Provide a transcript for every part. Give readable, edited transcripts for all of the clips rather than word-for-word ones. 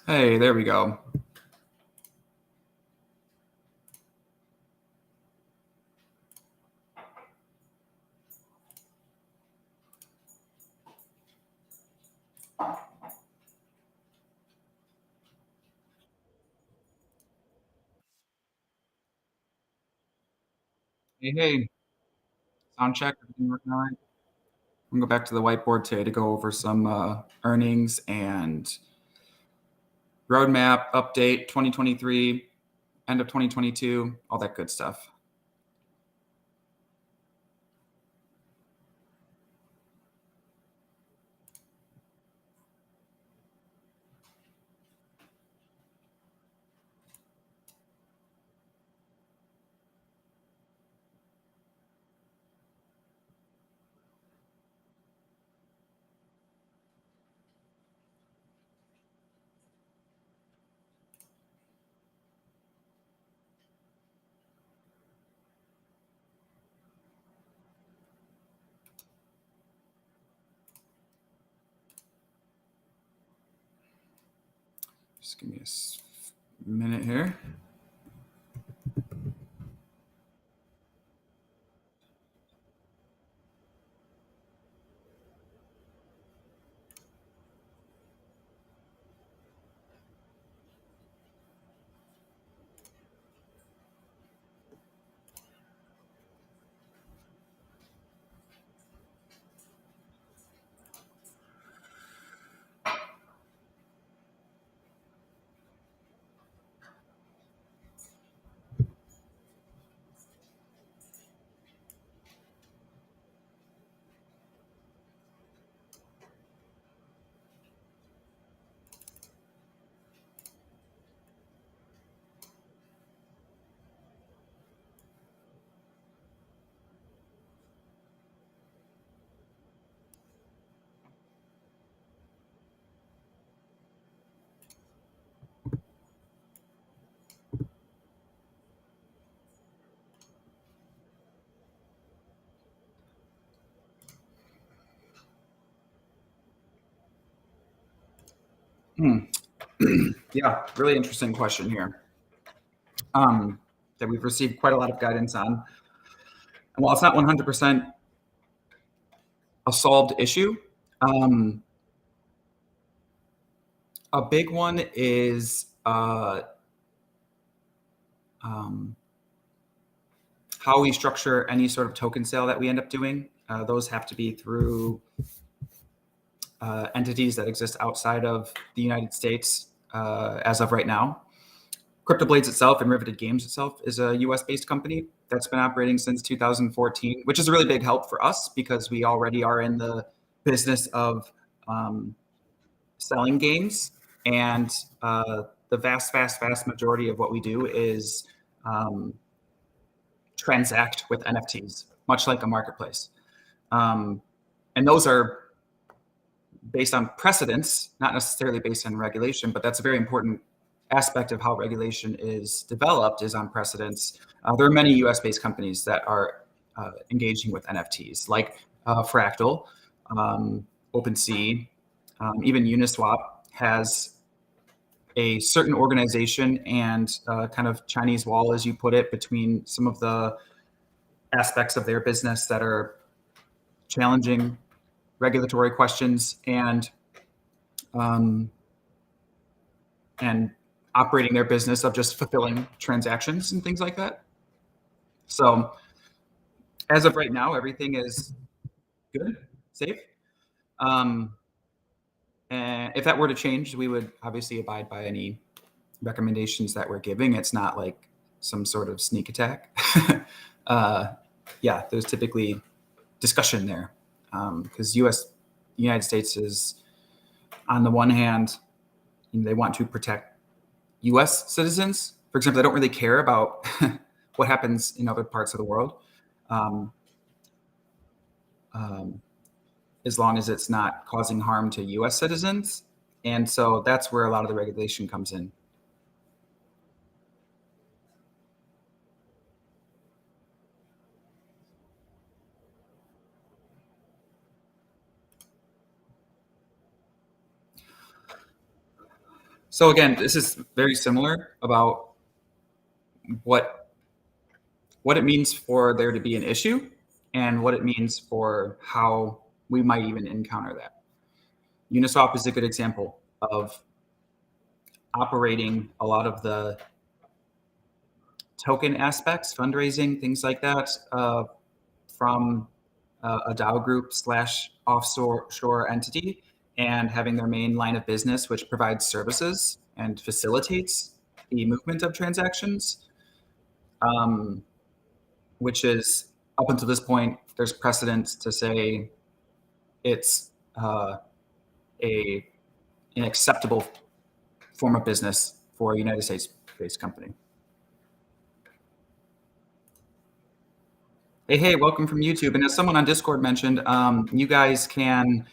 Hey, there we go. Hey, sound check. Everything working all right? I'm gonna go back to the whiteboard today to go over some earnings and roadmap update 2023, end of 2022, all that good stuff. Just give me a minute here. Yeah, really interesting question here that we've received quite a lot of guidance on. And while it's not 100% a solved issue, a big one is how we structure any sort of token sale that we end up doing. Those have to be through entities that exist outside of the United States as of right now. CryptoBlades itself and Riveted Games itself is a US-based company that's been operating since 2014, which is a really big help for us because we already are in the business of selling games. And the vast majority of what we do is transact with NFTs, much like a marketplace. And those are based on precedents, not necessarily based on regulation, but that's a very important aspect of how regulation is developed is on precedents. There are many US-based companies that are engaging with NFTs, like Fractal, OpenSea, even Uniswap has a certain organization and kind of Chinese wall, as you put it, between some of the aspects of their business that are challenging regulatory questions and operating their business of just fulfilling transactions and things like that. So as of right now, everything is good, safe. And if that were to change, we would obviously abide by any recommendations that we're giving. It's not like some sort of sneak attack. Yeah, there's typically discussion there because the United States is, on the one hand, they want to protect US citizens. For example, they don't really care about what happens in other parts of the world, as long as it's not causing harm to US citizens. And so that's where a lot of the regulation comes in. So again, this is very similar about what it means for there to be an issue and what it means for how we might even encounter that. Uniswap is a good example of operating a lot of the token aspects, fundraising, things like that, from a DAO group / offshore entity, and having their main line of business, which provides services and facilitates the movement of transactions, which is, up until this point, there's precedent to say it's an acceptable form of business for a United States-based company. Hey, welcome from YouTube. And as someone on Discord mentioned, you guys can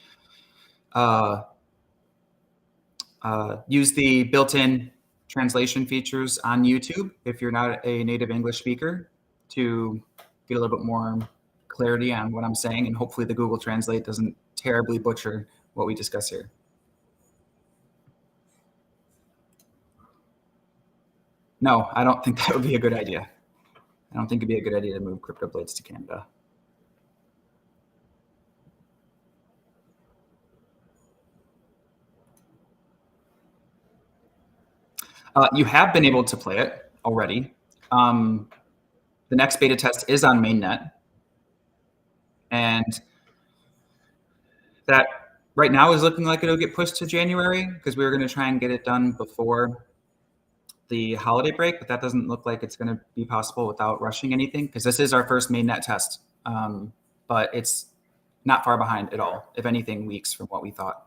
use the built-in translation features on YouTube if you're not a native English speaker to get a little bit more clarity on what I'm saying. And hopefully the Google Translate doesn't terribly butcher what we discuss here. No, I don't think that would be a good idea. I don't think it'd be a good idea to move CryptoBlades to Canada. You have been able to play it already. The next beta test is on mainnet. And that right now is looking like it'll get pushed to January because we were going to try and get it done before the holiday break, but that doesn't look like it's going to be possible without rushing anything because this is our first mainnet test. But it's not far behind at all, if anything, weeks from what we thought.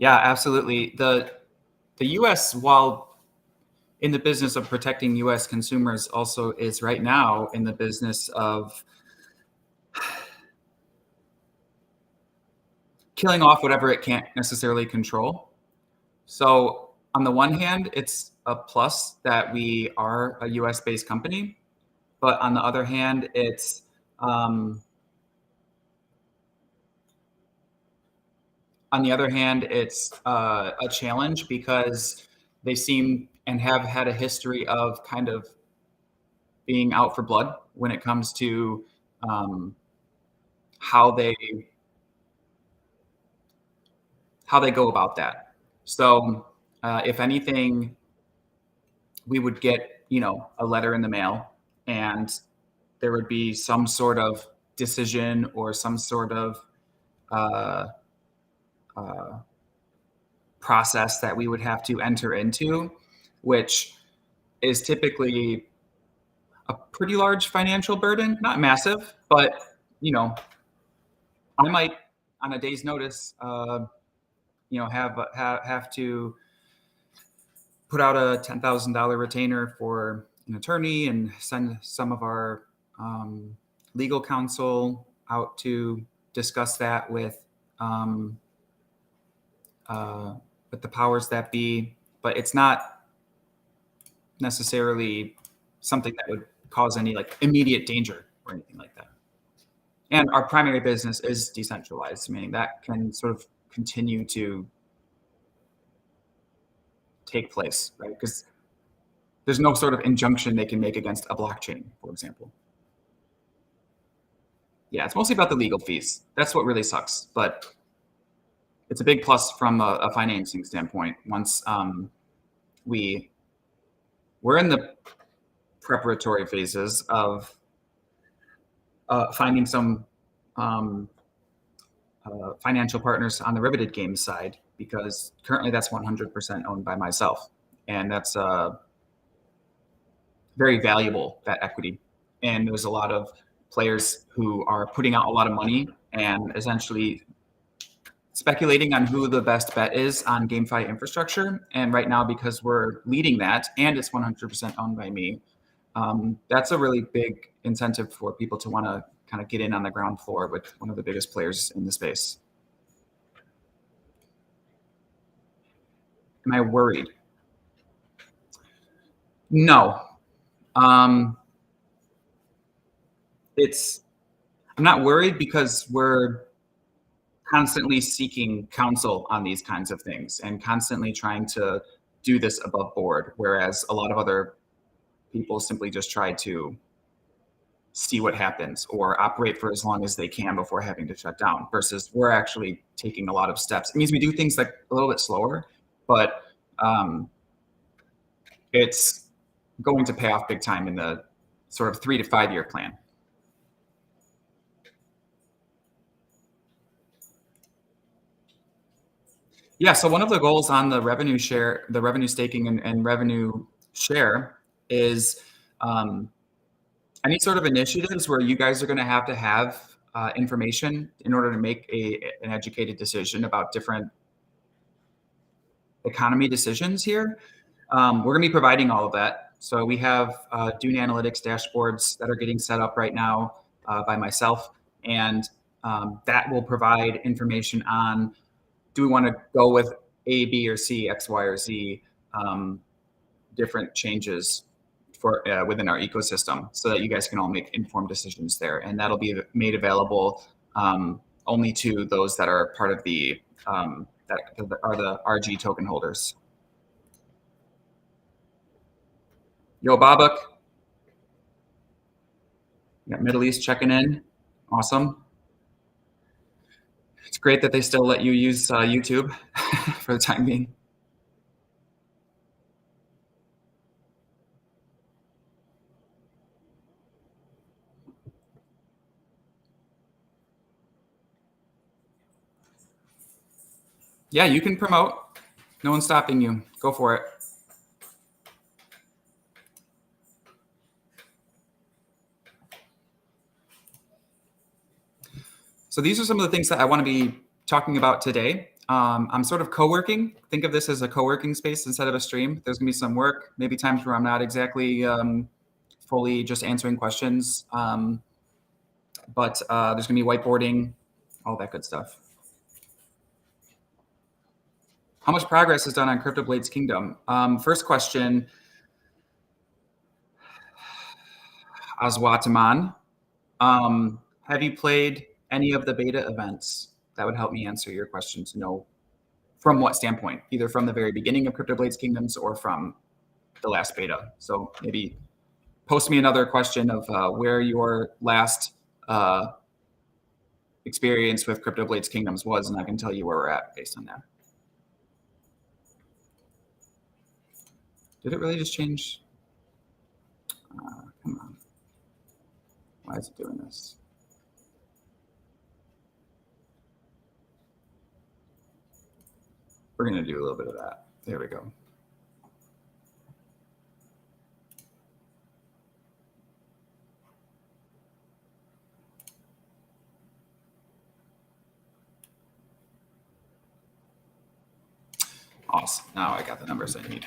Yeah, absolutely. The U.S., while in the business of protecting U.S. consumers, also is right now in the business of killing off whatever it can't necessarily control. So on the one hand, it's a plus that we are a US-based company, but on the other hand, it's a challenge because they seem and have had a history of kind of being out for blood when it comes to how they go about that. So if anything, we would get, a letter in the mail and there would be some sort of decision or some sort of process that we would have to enter into, which is typically a pretty large financial burden, not massive, but, I might on a day's notice, have to put out a $10,000 retainer for an attorney and send some of our legal counsel out to discuss that with the powers that be. But it's not necessarily something that would cause any immediate danger or anything like that. And our primary business is decentralized, meaning that can sort of continue to take place, right? Because there's no sort of injunction they can make against a blockchain, for example. Yeah, it's mostly about the legal fees. That's what really sucks. But it's a big plus from a financing standpoint. Once we're in the preparatory phases of finding some financial partners on the Riveted Games side, because currently that's 100% owned by myself. And that's very valuable, that equity. And there's a lot of players who are putting out a lot of money and essentially speculating on who the best bet is on GameFi infrastructure. And right now, because we're leading that and it's 100% owned by me, that's a really big incentive for people to want to kind of get in on the ground floor with one of the biggest players in the space. Am I worried? No. I'm not worried because we're constantly seeking counsel on these kinds of things and constantly trying to do this above board, whereas a lot of other people simply just try to see what happens or operate for as long as they can before having to shut down, versus we're actually taking a lot of steps. It means we do things like a little bit slower, but it's going to pay off big time in the sort of 3 to 5 year plan. Yeah, so one of the goals on the revenue share, the revenue staking and revenue share is any sort of initiatives where you guys are going to have information in order to make an educated decision about different economy decisions here. We're going to be providing all of that. So we have Dune Analytics dashboards that are getting set up right now by myself, and that will provide information on, do we want to go with A, B, or C, X, Y, or Z different changes for within our ecosystem, so that you guys can all make informed decisions there. And that'll be made available only to those that are part of the that are the RG token holders. Yo, Babak. Got Middle East checking in. Awesome. It's great that they still let you use YouTube for the time being. Yeah, you can promote. No one's stopping you. Go for it. So these are some of the things that I want to be talking about today. I'm sort of co-working. Think of this as a co-working space instead of a stream. There's gonna be some work, maybe times where I'm not exactly fully just answering questions. But there's gonna be whiteboarding, all that good stuff. How much progress is done on CryptoBlades Kingdom? First question, Aswataman. Have you played any of the beta events? That would help me answer your question to know from what standpoint, either from the very beginning of CryptoBlades Kingdoms or from the last beta. So maybe post me another question of where your last experience with CryptoBlades Kingdoms was, and I can tell you where we're at based on that. Did it really just change? Come on. Why is it doing this? We're going to do a little bit of that. There we go. Awesome. Now I got the numbers I need.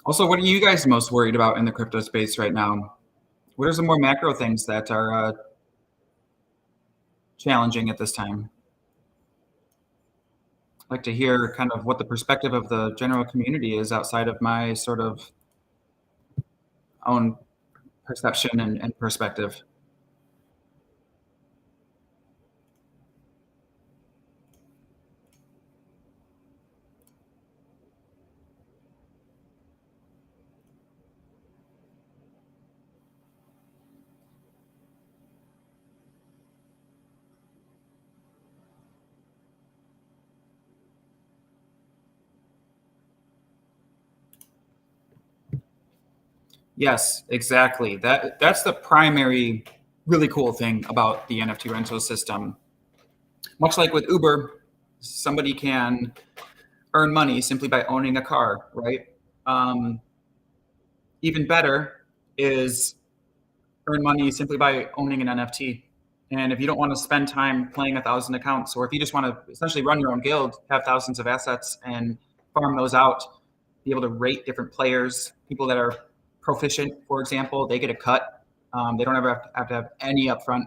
Also, what are you guys most worried about in the crypto space right now? What are some more macro things that are challenging at this time? I'd like to hear kind of what the perspective of the general community is outside of my sort of own perception and perspective. Yes, exactly. That's the primary really cool thing about the NFT rental system. Much like with Uber, somebody can earn money simply by owning a car, right? Um, Even better is earn money simply by owning an NFT. And if you don't want to spend time playing 1,000 accounts, or if you just want to essentially run your own guild, have thousands of assets and farm those out, be able to rate different players, people that are proficient, for example, they get a cut. They don't ever have to have any upfront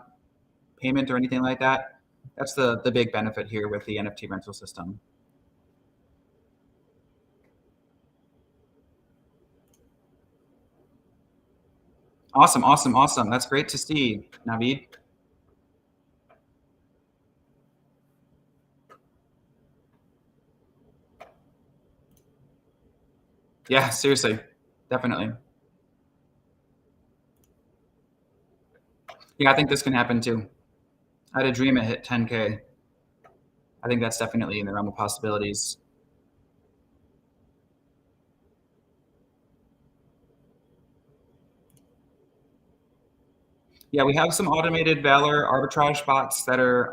payment or anything like that. That's the big benefit here with the NFT rental system. Awesome, awesome, awesome. That's great to see, Naveed. Yeah, seriously, definitely. Yeah, I think this can happen too. I had a dream it hit 10K. I think that's definitely in the realm of possibilities. Yeah, we have some automated Valor arbitrage bots that are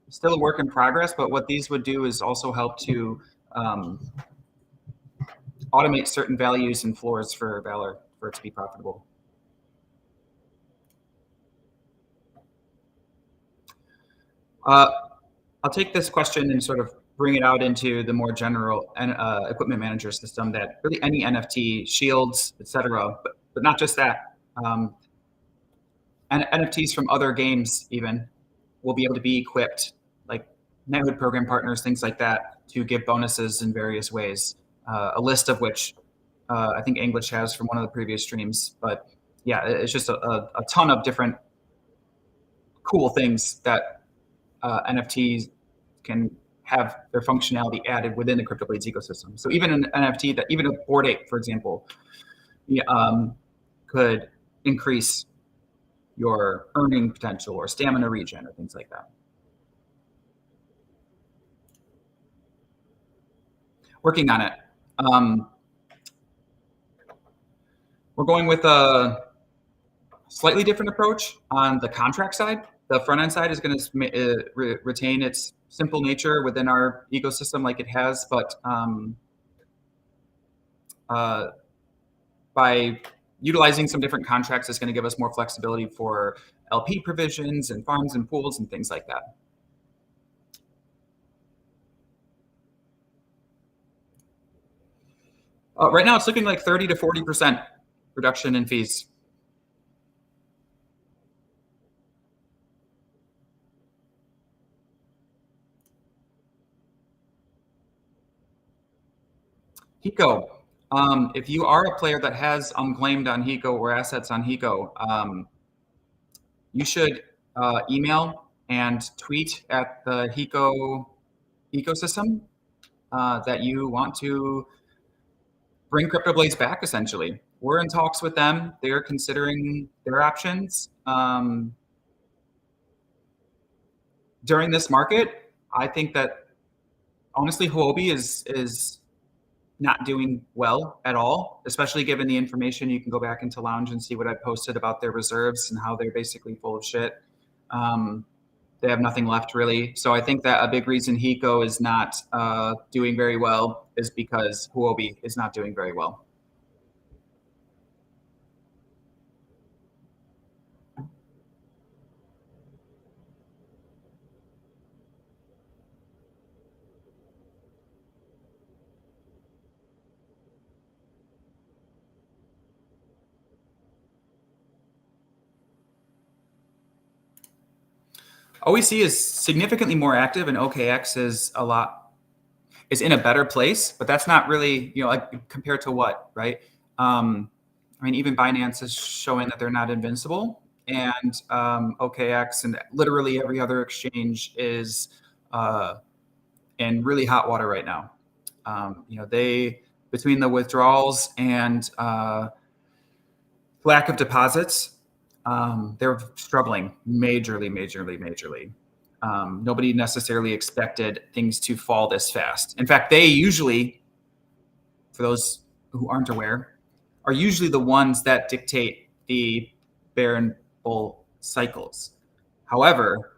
still a work in progress, but what these would do is also help to um, automate certain values and floors for Valor for it to be profitable. I'll take this question and sort of bring it out into the more general equipment manager system that really any NFT, shields, etc., but not just that. And NFTs from other games even will be able to be equipped, like neighborhood program partners, things like that, to give bonuses in various ways. A list of which I think English has from one of the previous streams. But yeah, it's just a ton of different cool things that NFTs can have their functionality added within the CryptoBlades ecosystem. So even an NFT that, even a Bored Ape, for example, could increase your earning potential or stamina regen or things like that. Working on it. We're going with a slightly different approach on the contract side. The front end side is going to retain its simple nature within our ecosystem like it has, but by utilizing some different contracts is going to give us more flexibility for LP provisions and farms and pools and things like that. Right now, it's looking like 30 to 40% reduction in fees. Hiko. If you are a player that has unclaimed on Hiko or assets on Hiko, you should email and tweet at the Hiko ecosystem that you want to bring CryptoBlades back, essentially. We're in talks with them. They're considering their options. During this market, I think that honestly, Huobi is not doing well at all, especially given the information. You can go back into Lounge and see what I posted about their reserves and how they're basically full of shit. They have nothing left really. So I think that a big reason Hiko is not doing very well is because Huobi is not doing very well. OEC is significantly more active, and OKX is in a better place, but that's not really, like compared to what, right? I mean, even Binance is showing that they're not invincible, and OKX and literally every other exchange is in really hot water right now. They, between the withdrawals and lack of deposits, they're struggling majorly. Nobody necessarily expected things to fall this fast. In fact, they usually, for those who aren't aware, are usually the ones that dictate the bear and bull cycles. However,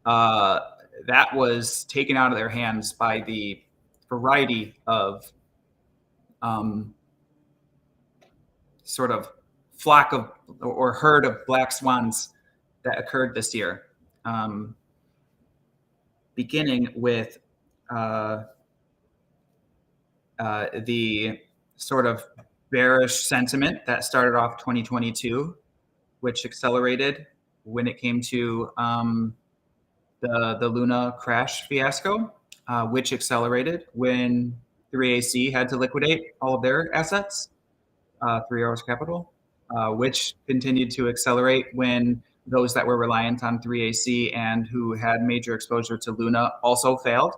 that was taken out of their hands by the variety of sort of flock of or herd of black swans that occurred this year, beginning with the sort of bearish sentiment that started off 2022, which accelerated when it came to the Luna crash fiasco, which accelerated when 3AC had to liquidate all of their assets, Three Arrows Capital, which continued to accelerate when those that were reliant on 3AC and who had major exposure to Luna also failed,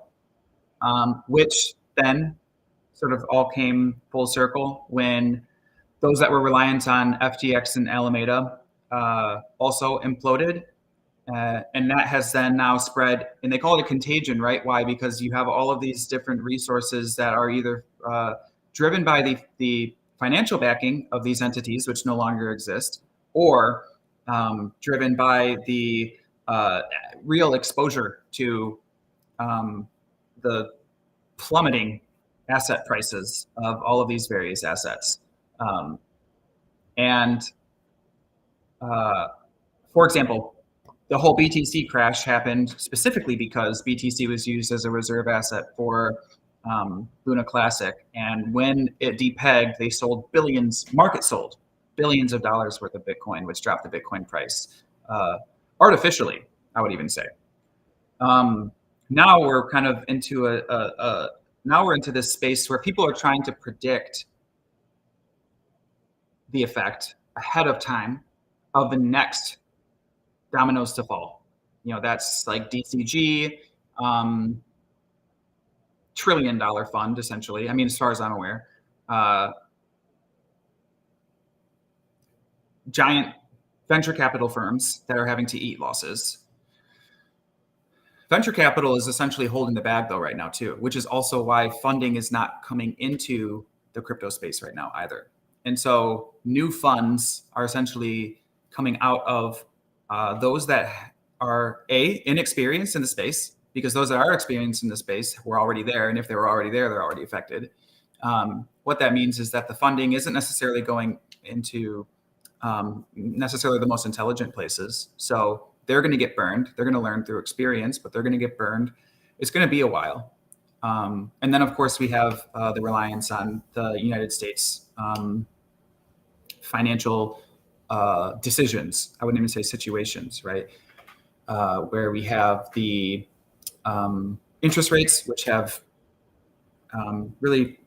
which then sort of all came full circle when those that were reliant on FTX and Alameda also imploded. And that has then now spread, and they call it a contagion, right? Why? Because you have all of these different resources that are either driven by the financial backing of these entities, which no longer exist, or driven by the real exposure to the plummeting asset prices of all of these various assets. For example, the whole BTC crash happened specifically because BTC was used as a reserve asset for Luna Classic. And when it depegged, they sold market sold billions of dollars worth of Bitcoin, which dropped the Bitcoin price artificially, I would even say. Now we're kind of into now we're into this space where people are trying to predict the effect ahead of time of the next dominoes to fall. That's like DCG, $1 trillion fund, essentially. I mean, as far as I'm aware, giant venture capital firms that are having to eat losses. Venture capital is essentially holding the bag though right now too, which is also why funding is not coming into the crypto space right now either. And so new funds are essentially coming out of those that are inexperienced in the space, because those that are experienced in the space were already there. And if they were already there, they're already affected. What that means is that the funding isn't necessarily going into necessarily the most intelligent places. So they're going to get burned. They're going to learn through experience, but they're going to get burned. It's going to be a while. And then, of course, we have the reliance on the United States financial decisions. I wouldn't even say situations, right? Where we have the interest rates, which have really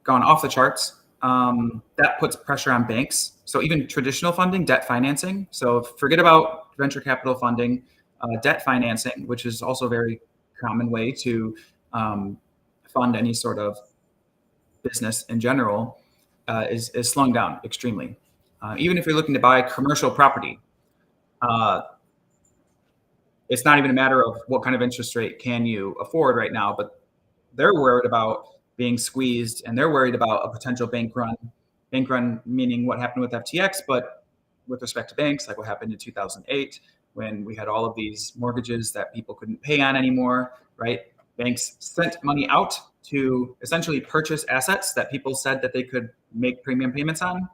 gone off the charts. That puts pressure on banks. So even traditional funding, debt financing. So forget about venture capital funding, debt financing, which is also a very common way to fund any sort of business in general, is slowing down extremely. Even if you're looking to buy commercial property, it's not even a matter of what kind of interest rate can you afford right now, but they're worried about being squeezed, and they're worried about a potential bank run. Bank run meaning what happened with FTX, but with respect to banks, like what happened in 2008 when we had all of these mortgages that people couldn't pay on anymore, right? Banks sent money out to essentially purchase assets that people said that they could make premium payments on.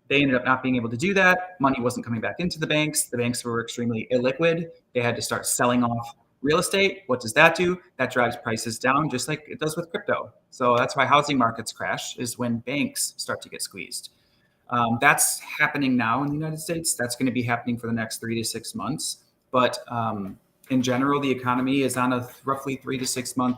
They ended up not being able to do that. Money wasn't coming back into the banks. The banks were extremely illiquid. They had to start selling off real estate. What does that do? That drives prices down, just like it does with crypto. So that's why housing markets crash, is when banks start to get squeezed. That's happening now in the United States. That's going to be happening for the next 3 to 6 months. But in general, the economy is on a roughly 3 to 6 month.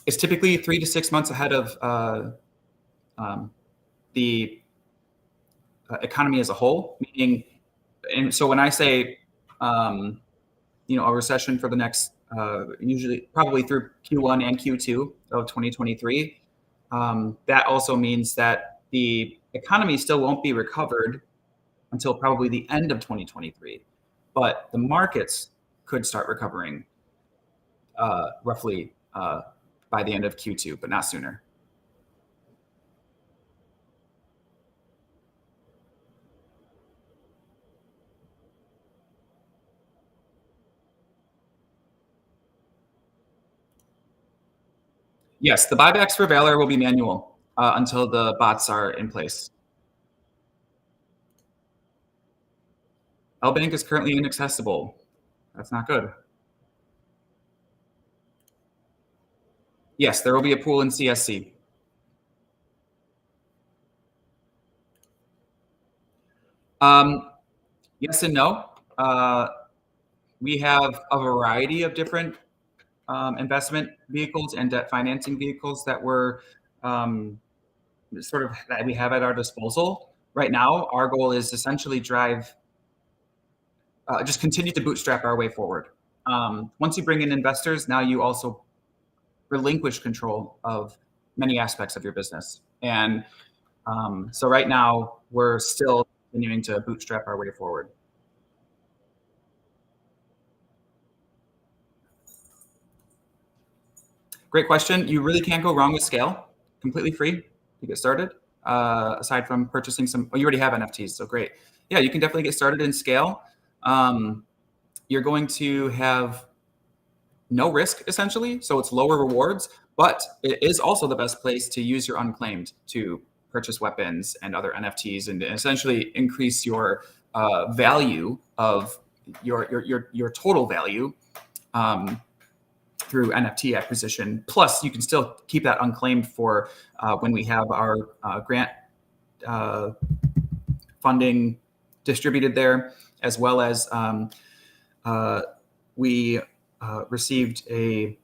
It's typically 3 to 6 months ahead of the economy as a whole. Meaning, and so when I say a recession for the next usually probably through Q1 and Q2 of 2023, that also means that the economy still won't be recovered until probably the end of 2023, but the markets could start recovering roughly by the end of Q2, but not sooner. Yes, the buybacks for Valor will be manual until the bots are in place. LBank is currently inaccessible. That's not good. Yes, there will be a pool in CSC. Yes and no. We have a variety of different investment vehicles and debt financing vehicles that we're that we have at our disposal. Right now, our goal is essentially just continue to bootstrap our way forward. Once you bring in investors, now you also relinquish control of many aspects of your business. And so right now, we're still continuing to bootstrap our way forward. Great question. You really can't go wrong with Scale. Completely free to get started. Aside from purchasing you already have NFTs, so great. Yeah, you can definitely get started in Scale. You're going to have no risk, essentially, so it's lower rewards, but it is also the best place to use your unclaimed to purchase weapons and other NFTs and essentially increase your value of your total value through NFT acquisition. Plus, you can still keep that unclaimed for when we have our grant funding distributed there, as well as we received a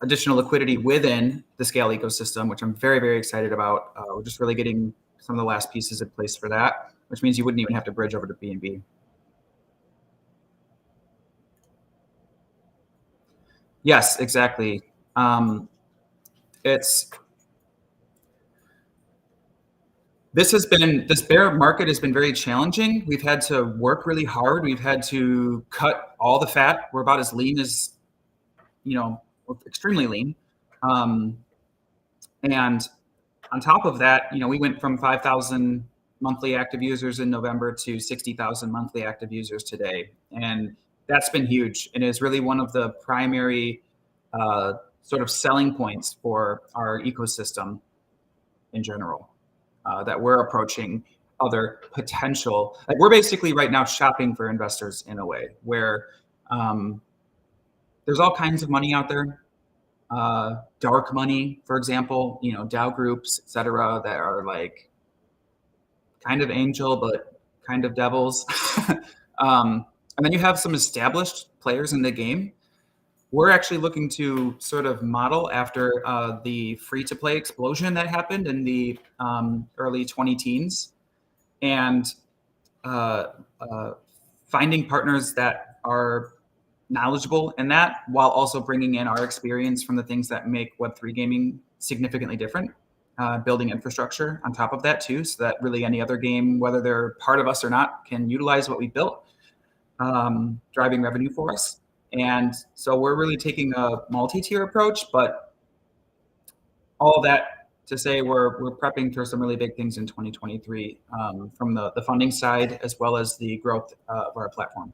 additional liquidity within the Scale ecosystem, which I'm very, very excited about. We're just really getting some of the last pieces in place for that, which means you wouldn't even have to bridge over to BNB. Yes, exactly. This bear market has been very challenging. We've had to work really hard. We've had to cut all the fat. We're about as lean as, extremely lean. And on top of that, we went from 5,000 monthly active users in November to 60,000 monthly active users today. And that's been huge. And is really one of the primary sort of selling points for our ecosystem in general, that we're approaching other potential. Like, we're basically right now shopping for investors in a way where there's all kinds of money out there. Dark money, for example, DAO groups, et cetera, that are like kind of angel, but kind of devils. And then you have some established players in the game. We're actually looking to sort of model after the free-to-play explosion that happened in the early 2010s, and finding partners that are knowledgeable in that, while also bringing in our experience from the things that make Web3 gaming significantly different, building infrastructure on top of that too, so that really any other game, whether they're part of us or not, can utilize what we built, driving revenue for us. And so we're really taking a multi-tier approach, but all that to say we're prepping for some really big things in 2023 from the funding side, as well as the growth of our platform.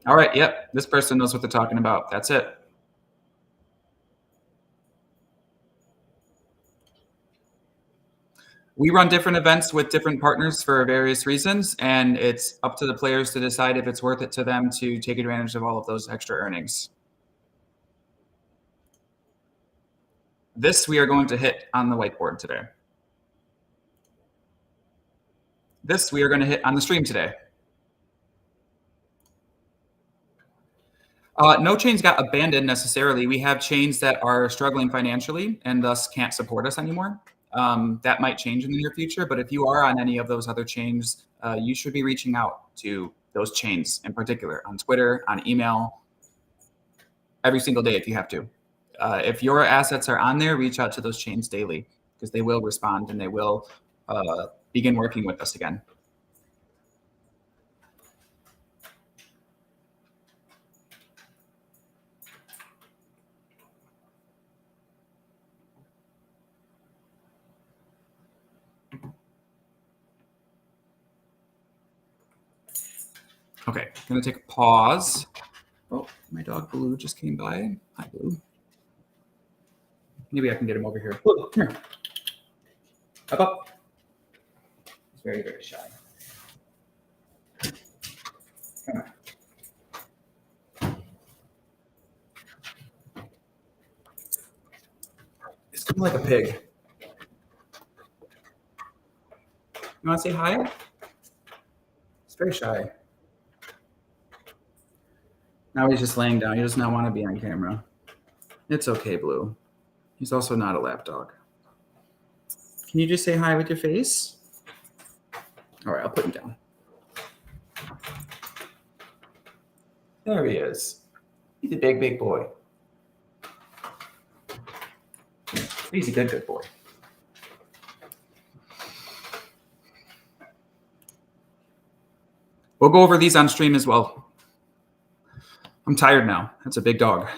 All right, yep, this person knows what they're talking about. That's it. We run different events with different partners for various reasons, and it's up to the players to decide if it's worth it to them to take advantage of all of those extra earnings. This we are going to hit on the whiteboard today. This we are going to hit on the stream today. No chains got abandoned necessarily. We have chains that are struggling financially and thus can't support us anymore. That might change in the near future, but if you are on any of those other chains, you should be reaching out to those chains in particular on Twitter, on email, every single day if you have to. If your assets are on there, reach out to those chains daily because they will respond and they will begin working with us again. Okay, I'm gonna take a pause. Oh, my dog Blue just came by. Hi, Blue. Maybe I can get him over here. Blue, come here. Up. He's very, very shy. Come on. He's kind of like a pig. You want to say hi? He's very shy. Now he's just laying down. He does not want to be on camera. It's okay, Blue. He's also not a lap dog. Can you just say hi with your face? All right, I'll put him down. There he is. He's a big, big boy. He's a good boy. We'll go over these on stream as well. I'm tired now. That's a big dog.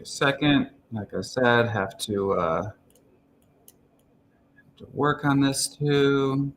a second. Like I said, have to work on this too.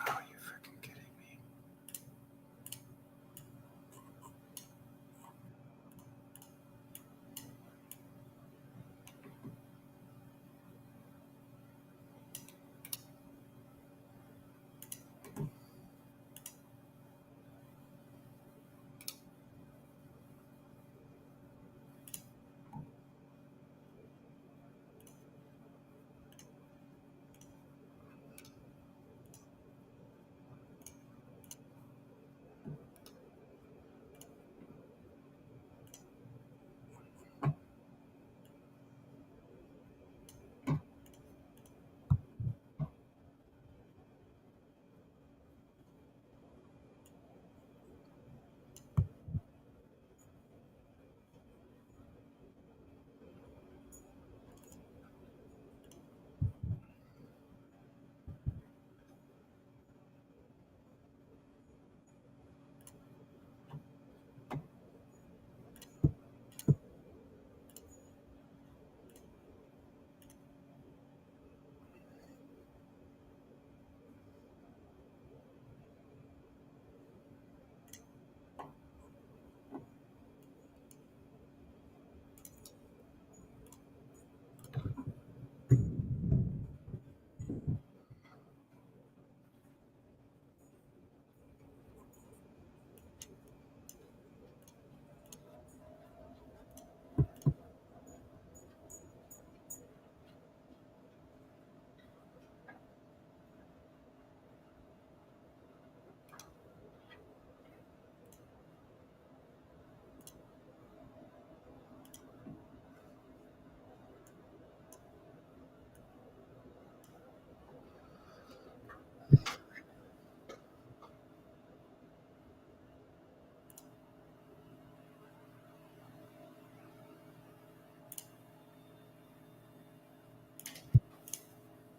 Oh, you freaking kidding me.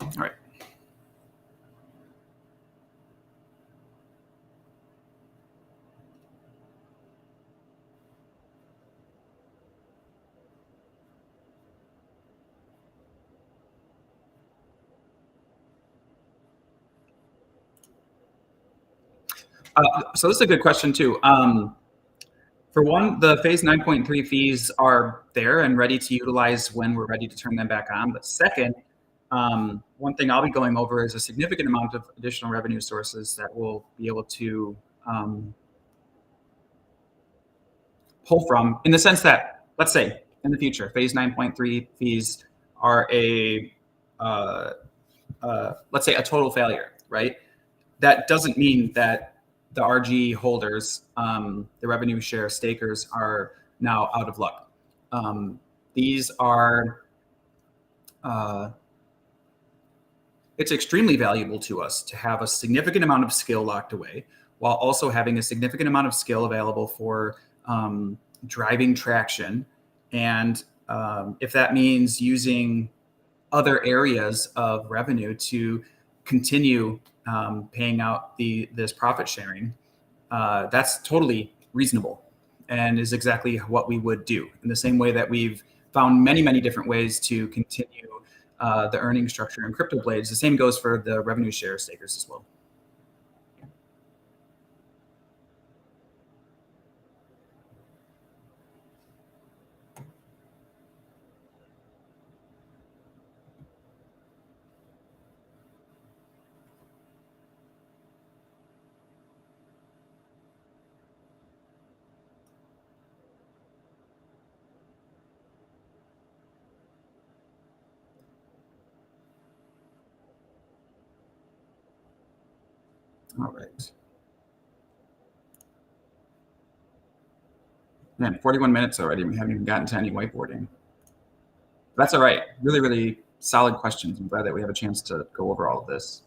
All right. So this is a good question too. For one, the phase 9.3 fees are there and ready to utilize when we're ready to turn them back on. But second, one thing I'll be going over is a significant amount of additional revenue sources that we'll be able to pull from, in the sense that, let's say, in the future, phase 9.3 fees are let's say, a total failure, right? That doesn't mean that the RG holders, the revenue share stakers, are now out of luck. These are, it's extremely valuable to us to have a significant amount of skill locked away, while also having a significant amount of skill available for driving traction. And if that means using other areas of revenue to continue paying out this profit sharing, that's totally reasonable and is exactly what we would do, in the same way that we've found many, many different ways to continue the earning structure in CryptoBlades. The same goes for the revenue share stakers as well. All right. Man, 41 minutes already. We haven't even gotten to any whiteboarding. That's all right. Really, really solid questions. I'm glad that we have a chance to go over all of this.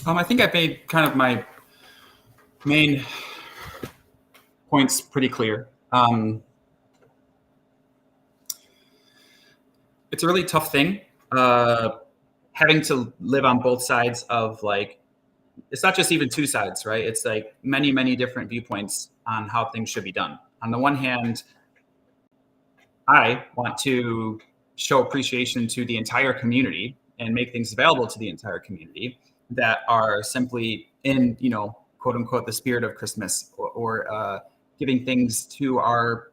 I think I've made kind of my main points pretty clear. It's a really tough thing, having to live on both sides of, like, it's not just even two sides, right? It's like many, many different viewpoints on how things should be done. On the one hand, I want to show appreciation to the entire community and make things available to the entire community that are simply in, quote unquote, the spirit of Christmas, or giving things to our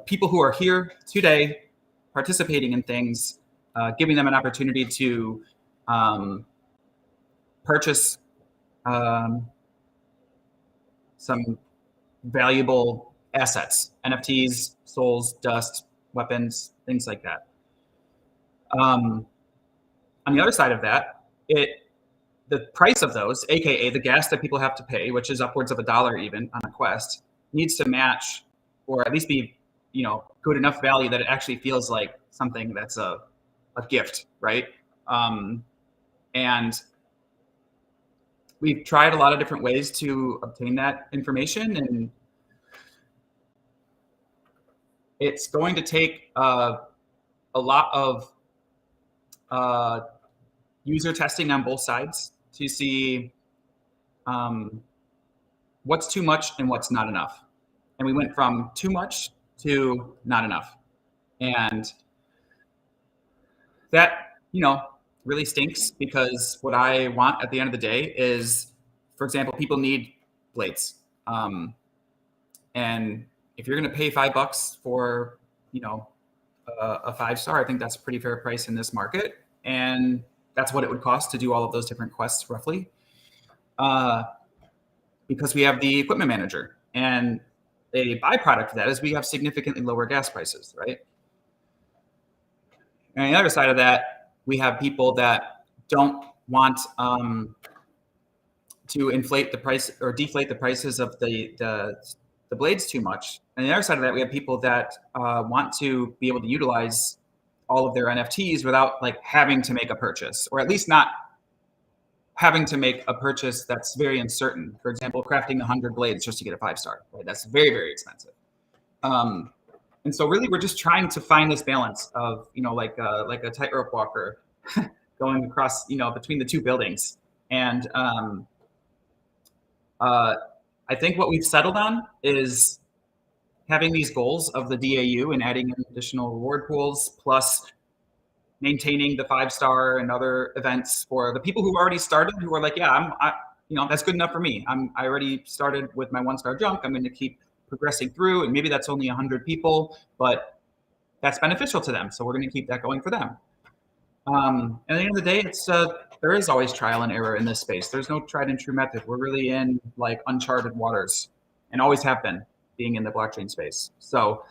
people who are here today, participating in things, giving them an opportunity to purchase some valuable assets, NFTs, souls, dust, weapons, things like that. On the other side of that, the price of those, aka the gas that people have to pay, which is upwards of $1 even on a quest, needs to match, or at least be, good enough value that it actually feels like something that's a gift, right? And we've tried a lot of different ways to obtain that information, and it's going to take a lot of user testing on both sides to see what's too much and what's not enough. And we went from too much to not enough. And that, really stinks, because what I want at the end of the day is, for example, people need blades. And if you're going to pay $5 for, a 5-star, I think that's a pretty fair price in this market. And that's what it would cost to do all of those different quests roughly. Because we have the equipment manager, and a byproduct of that is we have significantly lower gas prices, right? And on the other side of that, we have people that don't want to inflate the price or deflate the prices of the blades too much. And the other side of that, we have people that want to be able to utilize all of their NFTs without, like, having to make a purchase, or at least not having to make a purchase that's very uncertain. For example, crafting 100 blades just to get a 5-star, right? That's very, very expensive. And so really we're just trying to find this balance of, like a tightrope walker going across, between the two buildings. And I think what we've settled on is having these goals of the DAU and adding in additional reward pools, plus maintaining the 5-star and other events for the people who already started, who are like, yeah, that's good enough for me. I already started with my 1-star junk. I'm going to keep progressing through, and maybe that's only 100 people, but that's beneficial to them. So we're going to keep that going for them. And at the end of the day, it's there is always trial and error in this space. There's no tried and true method. We're really in like uncharted waters, and always have been, being in the blockchain space. So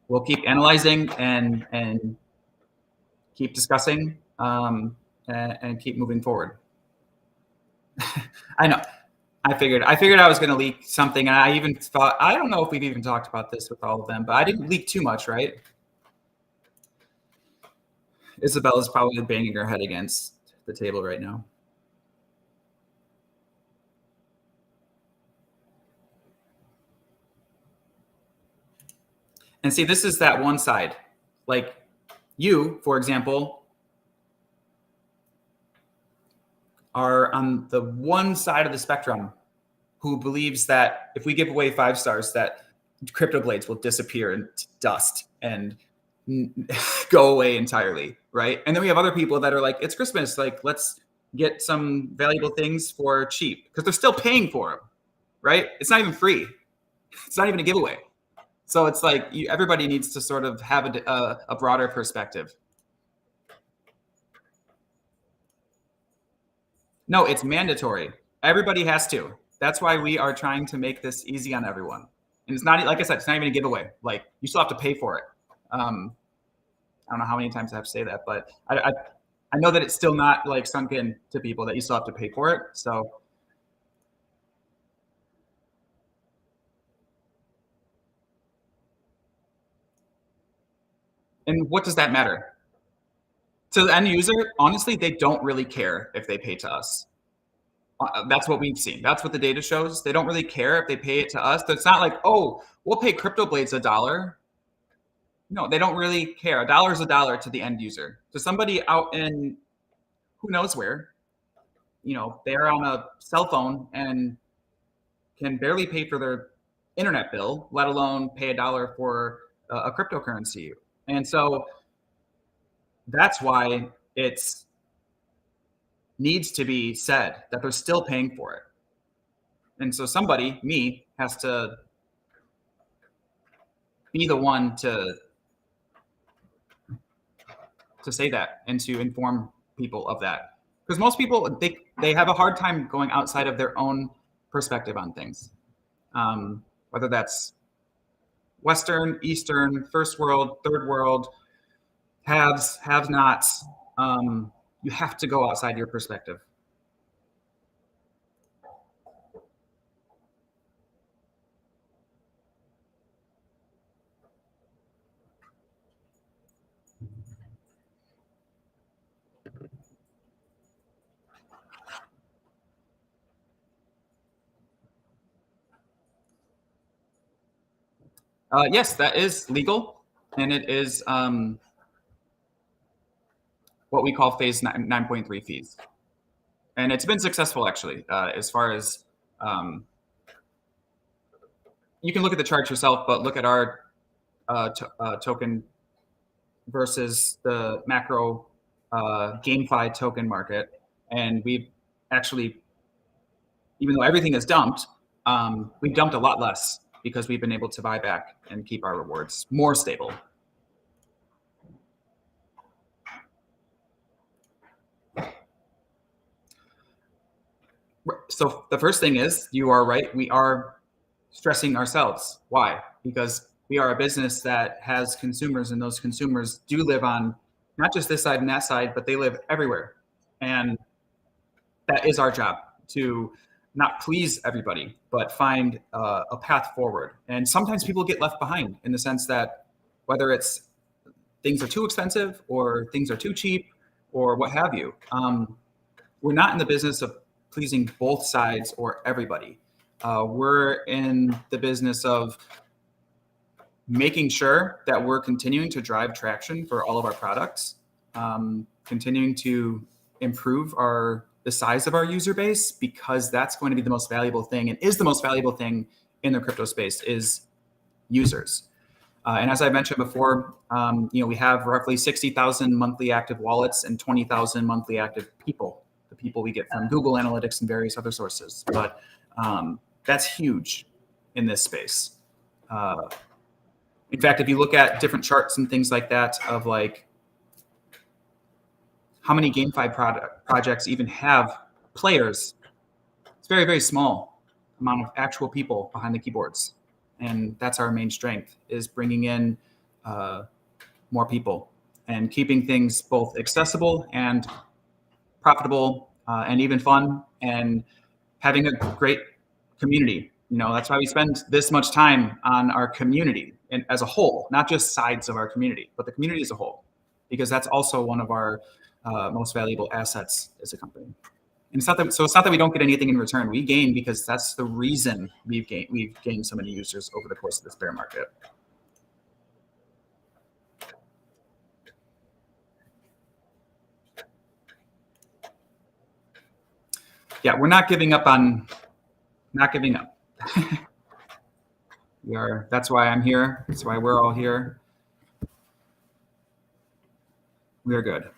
we'll keep analyzing and keep discussing and keep moving forward. I know. I figured I was going to leak something, and I even thought, I don't know if we've even talked about this with all of them, but I didn't leak too much, right? Isabella's probably banging her head against the table right now. And see, this is that one side. Like you, for example, are on the one side of the spectrum who believes that if we give away 5-stars, that CryptoBlades will disappear into dust and go away entirely, right? And then we have other people that are like, it's Christmas, like let's get some valuable things for cheap, because they're still paying for them, right? It's not even free. It's not even a giveaway. So it's like everybody needs to sort of have a broader perspective. No, it's mandatory. Everybody has to. That's why we are trying to make this easy on everyone. And it's not, like I said, it's not even a giveaway. Like, you still have to pay for it. I don't know how many times I have to say that, but I know that it's still not like sunk in to people that you still have to pay for it. So and what does that matter? To the end user, honestly, they don't really care if they pay to us. That's what we've seen. That's what the data shows. They don't really care if they pay it to us. It's not like, oh, we'll pay CryptoBlades $1. No, they don't really care. $1 is $1 to the end user. To somebody out in who knows where, they're on a cell phone and can barely pay for their internet bill, let alone pay $1 for a cryptocurrency. And so that's why it's needs to be said that they're still paying for it. And so somebody, me, has to be the one to say that and to inform people of that. Because most people, they have a hard time going outside of their own perspective on things. Whether that's Western, Eastern, first world, third world, haves, have-nots. You have to go outside your perspective. Yes, that is legal, and it is what we call phase 9.3 fees. And it's been successful, actually, as far as you can look at the charts yourself, but look at our token versus the macro GameFi token market. And we've actually, even though everything is dumped, we've dumped a lot less because we've been able to buy back and keep our rewards more stable. So the first thing is, you are right, we are stressing ourselves. Why? Because we are a business that has consumers, and those consumers do live on not just this side and that side, but they live everywhere. And that is our job, to not please everybody, but find a path forward. And sometimes people get left behind, in the sense that whether it's things are too expensive or things are too cheap or what have you. we're not in the business of pleasing both sides or everybody. We're in the business of making sure that we're continuing to drive traction for all of our products, continuing to improve the size of our user base, because that's going to be the most valuable thing, and is the most valuable thing in the crypto space, is users. And as I mentioned before, we have roughly 60,000 monthly active wallets and 20,000 monthly active people, the people we get from Google Analytics and various other sources. But that's huge in this space. In fact, if you look at different charts and things like that of like how many GameFi projects even have players, it's very, very small amount of actual people behind the keyboards. And that's our main strength, is bringing in more people and keeping things both accessible and profitable and even fun, and having a great community. That's why we spend this much time on our community and as a whole, not just sides of our community, but the community as a whole, because that's also one of our most valuable assets as a company. And it's not that we don't get anything in return. We gain because that's the reason we've gained so many users over the course of this bear market. Yeah, we're not giving up. That's why I'm here. That's why we're all here. We are good.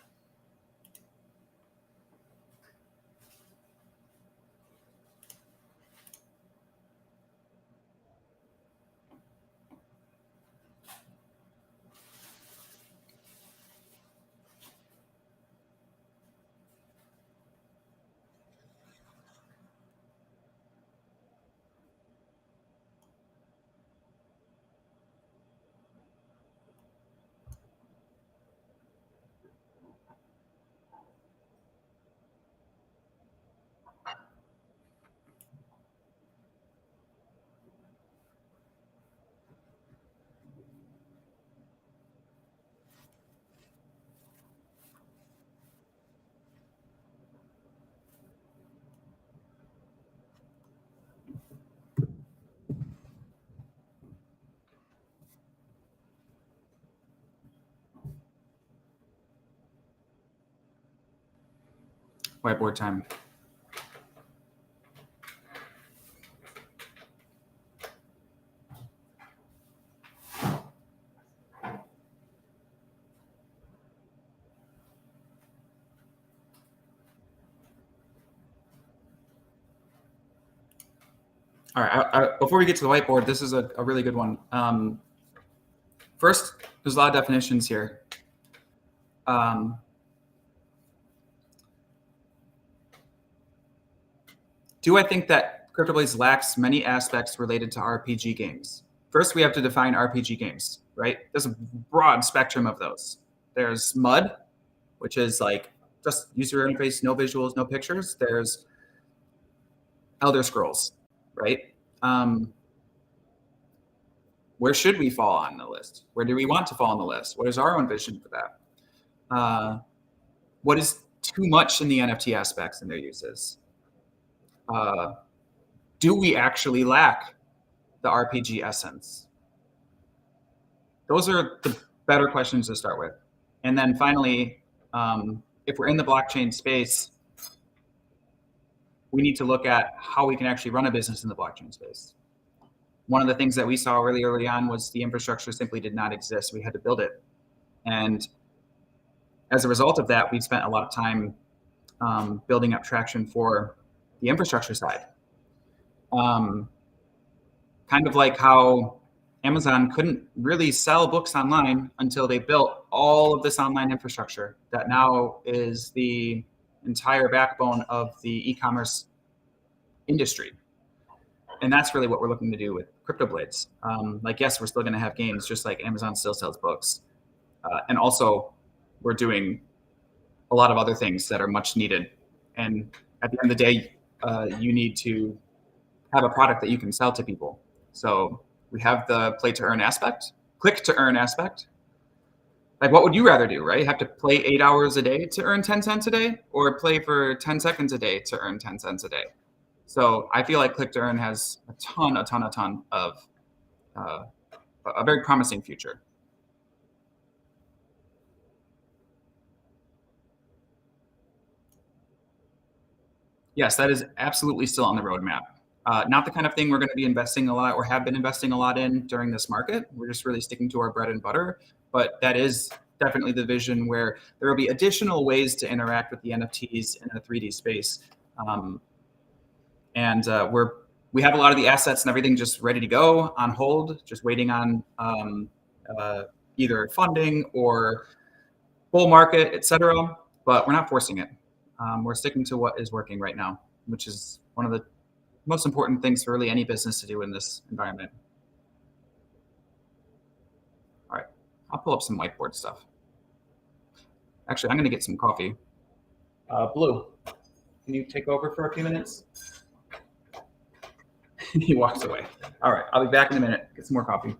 Whiteboard time. All right, before we get to the whiteboard, this is a really good one. First, there's a lot of definitions here. Do I think that CryptoBlades lacks many aspects related to RPG games? First, we have to define RPG games, right? There's a broad spectrum of those. There's MUD, which is like just user interface, no visuals, no pictures. There's Elder Scrolls, right? Where should we fall on the list? Where do we want to fall on the list? What is our own vision for that? What is too much in the NFT aspects and their uses? Do we actually lack the RPG essence? Those are the better questions to start with. And then finally, if we're in the blockchain space, we need to look at how we can actually run a business in the blockchain space. One of the things that we saw really early on was the infrastructure simply did not exist. We had to build it. And as a result of that, we spent a lot of time building up traction for the infrastructure side. Kind of like how Amazon couldn't really sell books online until they built all of this online infrastructure that now is the entire backbone of the e-commerce industry. And that's really what we're looking to do with CryptoBlades. Yes, we're still going to have games, just like Amazon still sells books. And also, we're doing a lot of other things that are much needed. And at the end of the day, you need to have a product that you can sell to people. So we have the play to earn aspect, click to earn aspect. Like, what would you rather do, right? Have to play 8 hours a day to earn 10 cents a day, or play for 10 seconds a day to earn 10 cents a day? So I feel like click to earn has a ton of uh, a very promising future. Yes, that is absolutely still on the roadmap. Not the kind of thing we're going to be investing a lot or have been investing a lot in during this market. We're just really sticking to our bread and butter. But that is definitely the vision where there will be additional ways to interact with the NFTs in a 3D space. Um, and we have a lot of the assets and everything just ready to go on hold, just waiting on uh, either funding or bull market, etc. But we're not forcing it. We're sticking to what is working right now, which is one of the most important things for really any business to do in this environment. All right, I'll pull up some whiteboard stuff. Actually, I'm going to get some coffee. Blue, can you take over for a few minutes? He walks away. All right, I'll be back in a minute. Get some more coffee.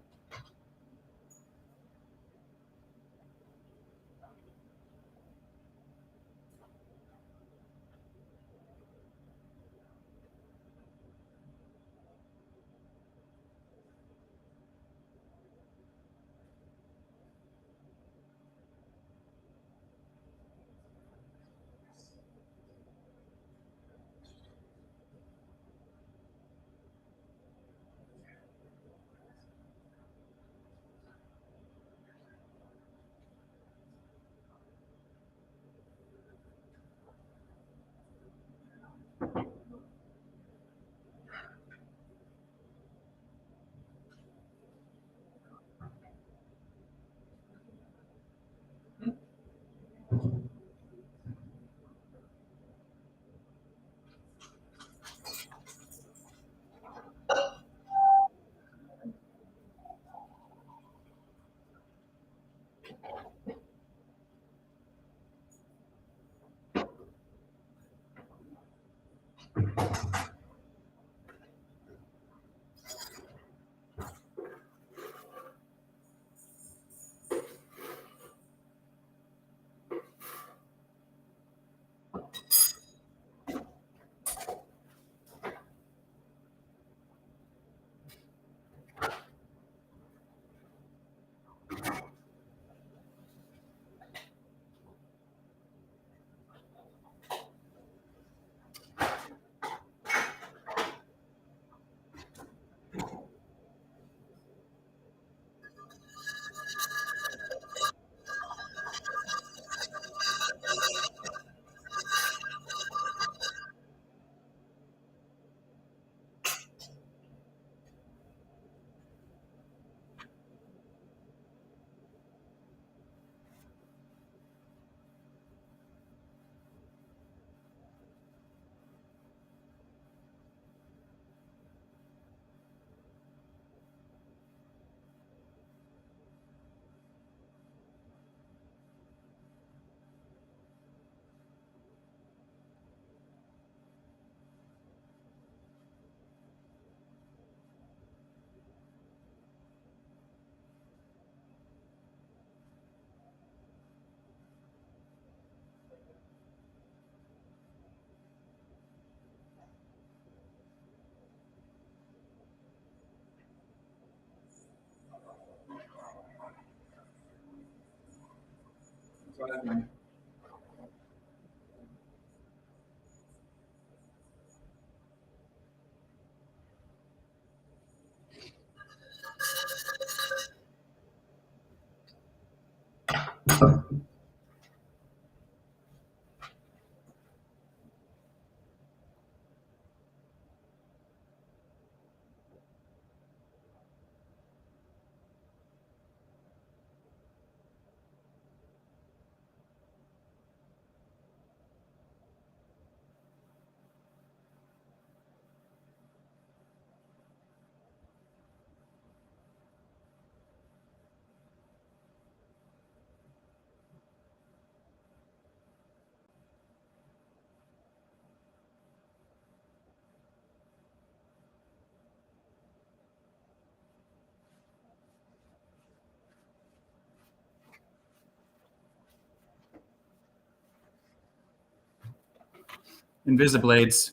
Invisiblades.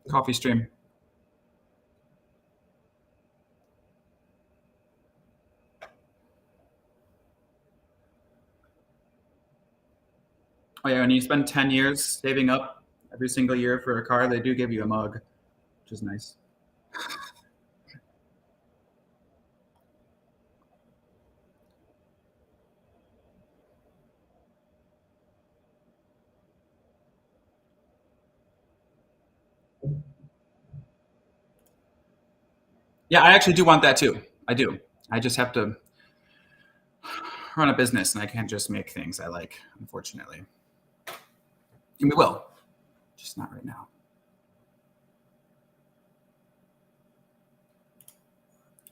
Coffee stream. Oh yeah, when you spend 10 years saving up every single year for a car, they do give you a mug, which is nice. Yeah, I actually do want that too. I do. I just have to run a business and I can't just make things I like, unfortunately. And we will, just not right now.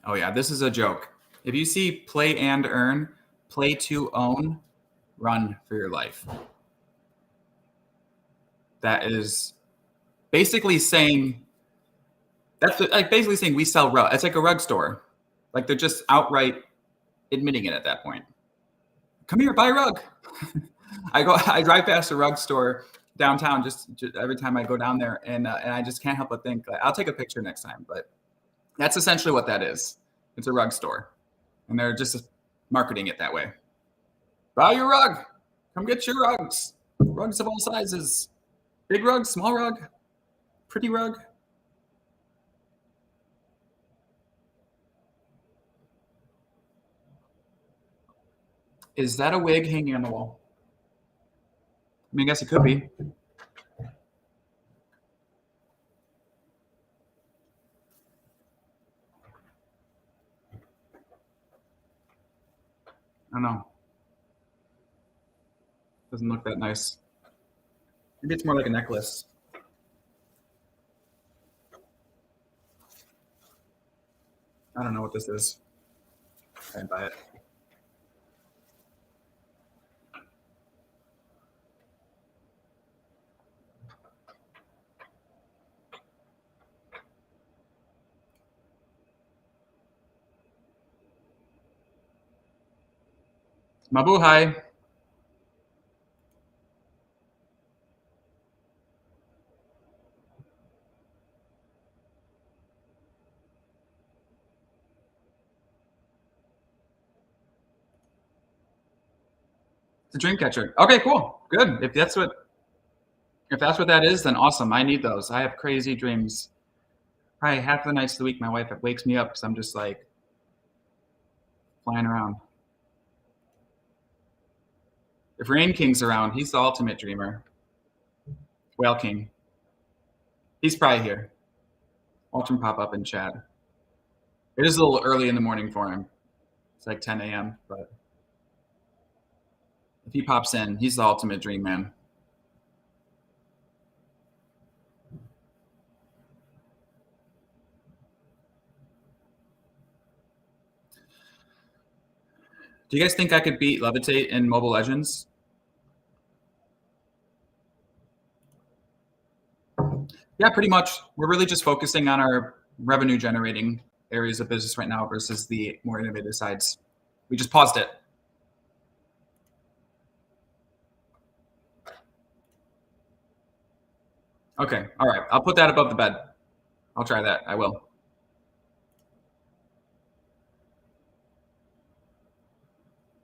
Oh yeah, this is a joke. If you see play and earn, play to own, run for your life. That is basically saying, that's like basically saying we sell rug. It's like a rug store. Like they're just outright admitting it at that point. Come here, buy a rug. I drive past a rug store downtown just every time I go down there, and I just can't help but think, like, I'll take a picture next time. But that's essentially what that is. It's a rug store, and they're just marketing it that way. Buy your rug. Come get your rugs. Rugs of all sizes. Big rug, small rug, pretty rug. Is that a wig hanging on the wall? I mean, I guess it could be. I don't know. Doesn't look that nice. Maybe it's more like a necklace. I don't know what this is. I didn't buy it. Mabuhay. It's a dream catcher. Okay, cool. Good. If that's what that is, then awesome. I need those. I have crazy dreams. Probably half the nights of the week, my wife wakes me up because I'm just like flying around. If Rain King's around, he's the ultimate dreamer. Whale King. He's probably here. Watch him pop up in chat. It is a little early in the morning for him. It's like 10 a.m., but if he pops in, he's the ultimate dream man. Do you guys think I could beat Levitate in Mobile Legends? Yeah, pretty much. We're really just focusing on our revenue generating areas of business right now versus the more innovative sides. We just paused it. Okay. All right. I'll put that above the bed. I'll try that. I will.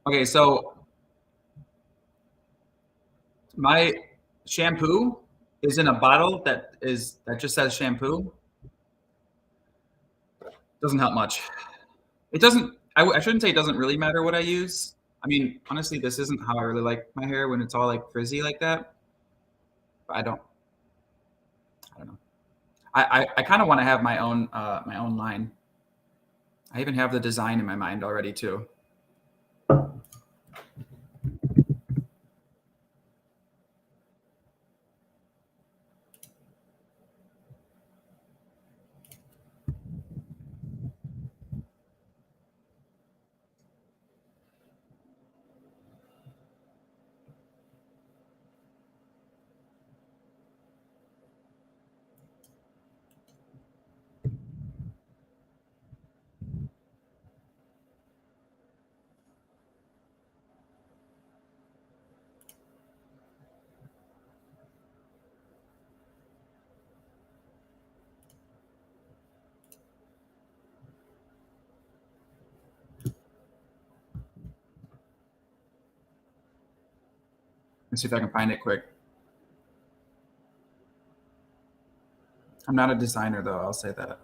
Okay. So my shampoo is in a bottle that just says shampoo. Doesn't help much. It doesn't. I shouldn't say it doesn't really matter what I use. I mean, honestly, this isn't how I really like my hair when it's all like frizzy like that. But I don't know. I kind of want to have my own line. I even have the design in my mind already too. Let's see if I can find it quick. I'm not a designer, though. I'll say that.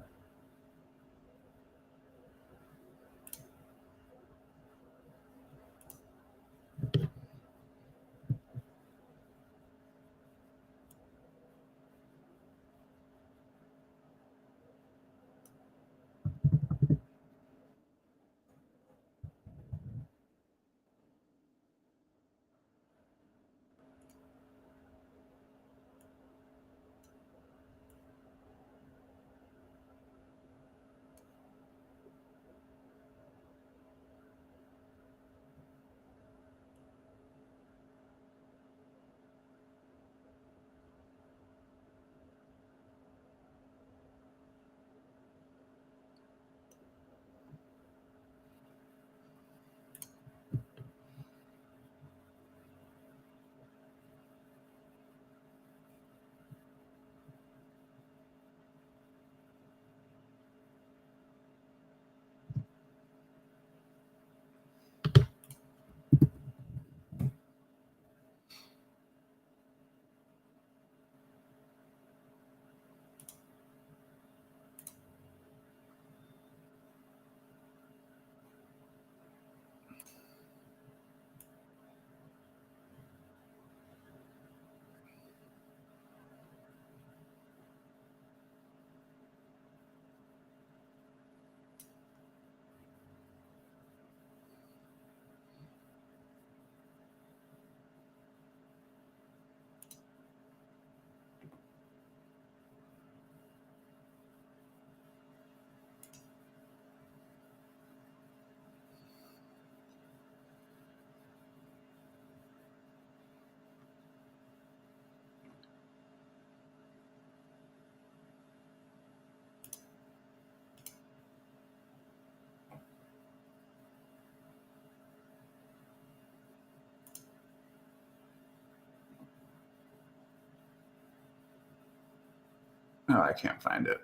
Oh, I can't find it.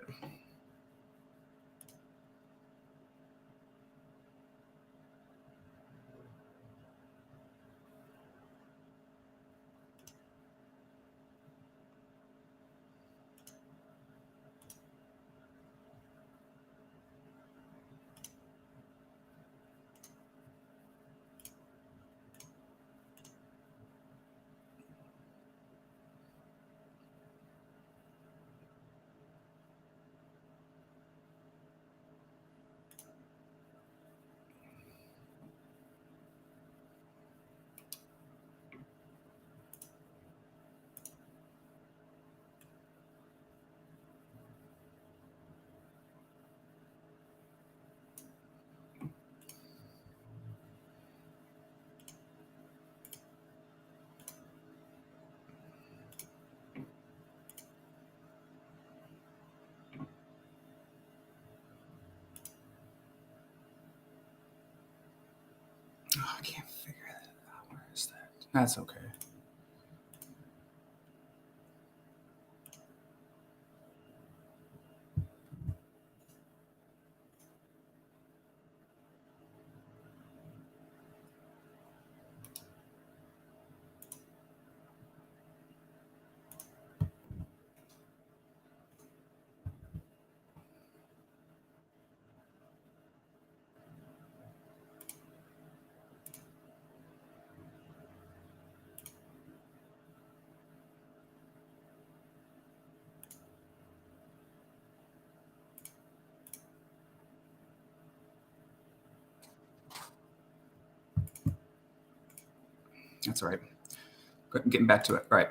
Oh, I can't figure that out. Where is that? That's okay. That's all right. Getting back to it. All right.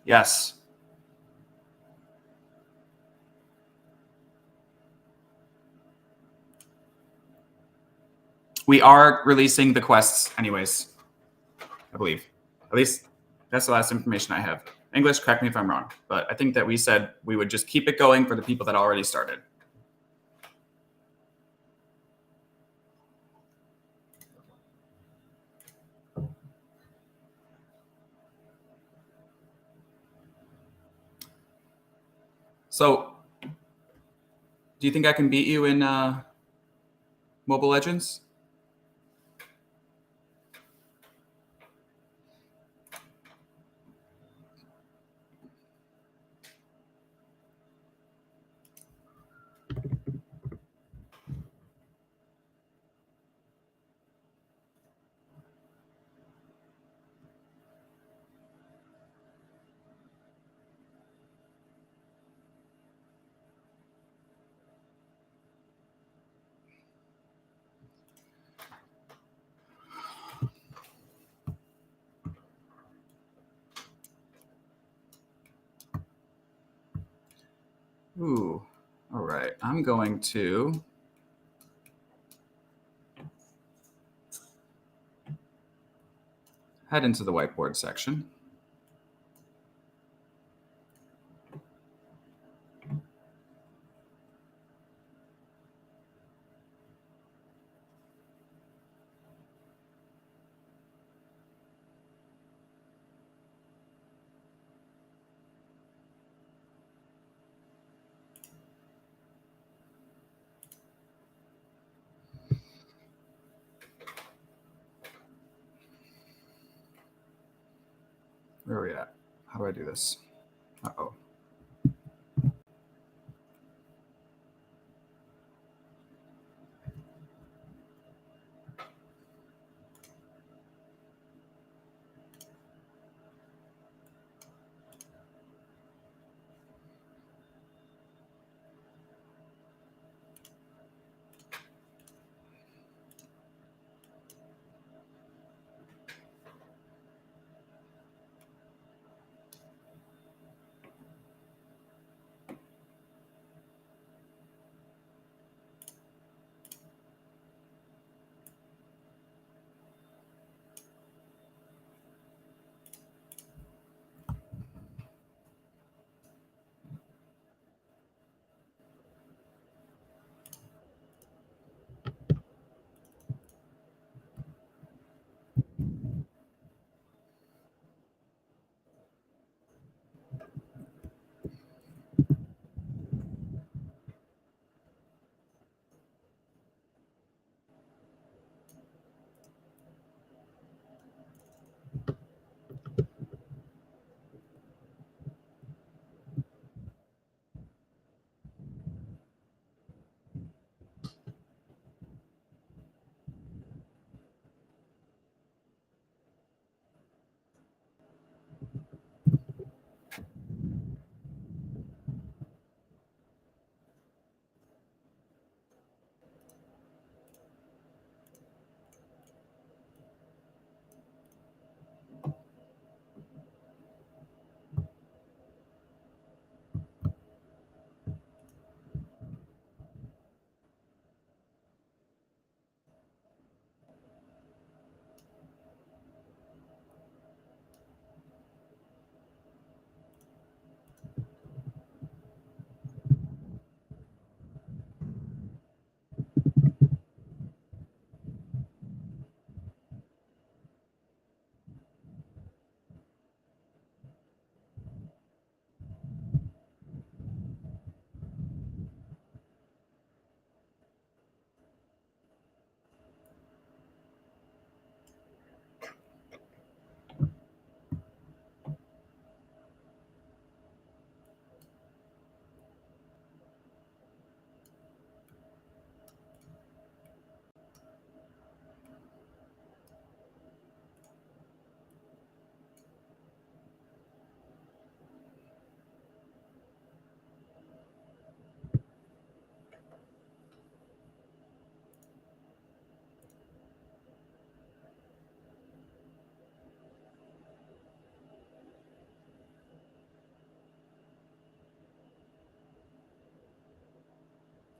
Yes. We are releasing the quests anyways, I believe. At least that's the last information I have. English, correct me if I'm wrong, but I think that we said we would just keep it going for the people that already started. So, do you think I can beat you in Mobile Legends? Ooh, all right. I'm going to head into the whiteboard section. Where are we at? How do I do this? Uh-oh.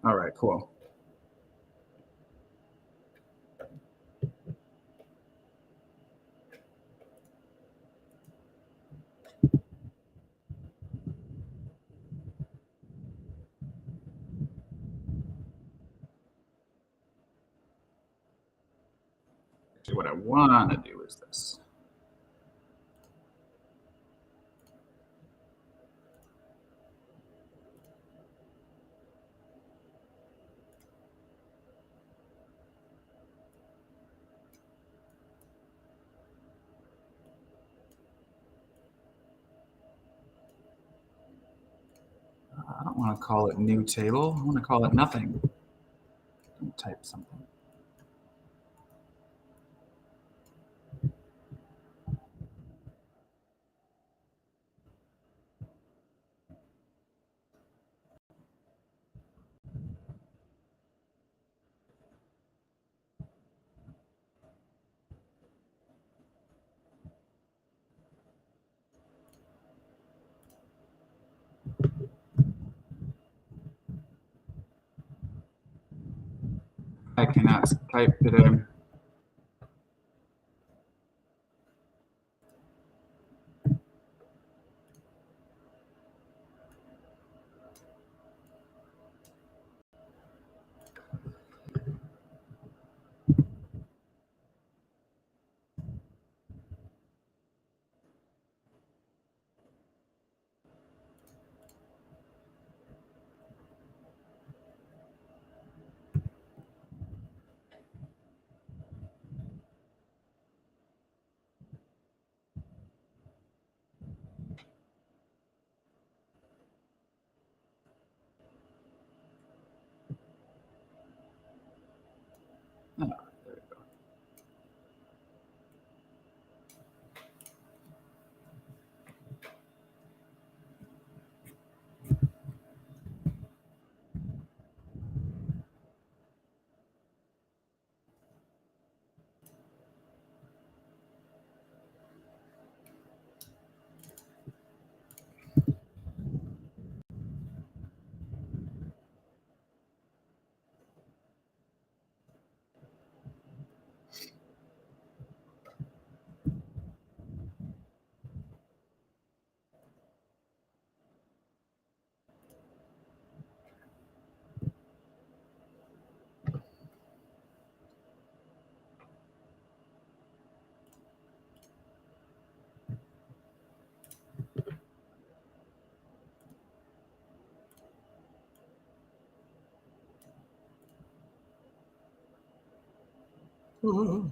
All right, cool. Actually, what I want to do is this. want to call it new table. I want to call it nothing. Don't type something. I cannot type today. Oh, there we go. Ooh.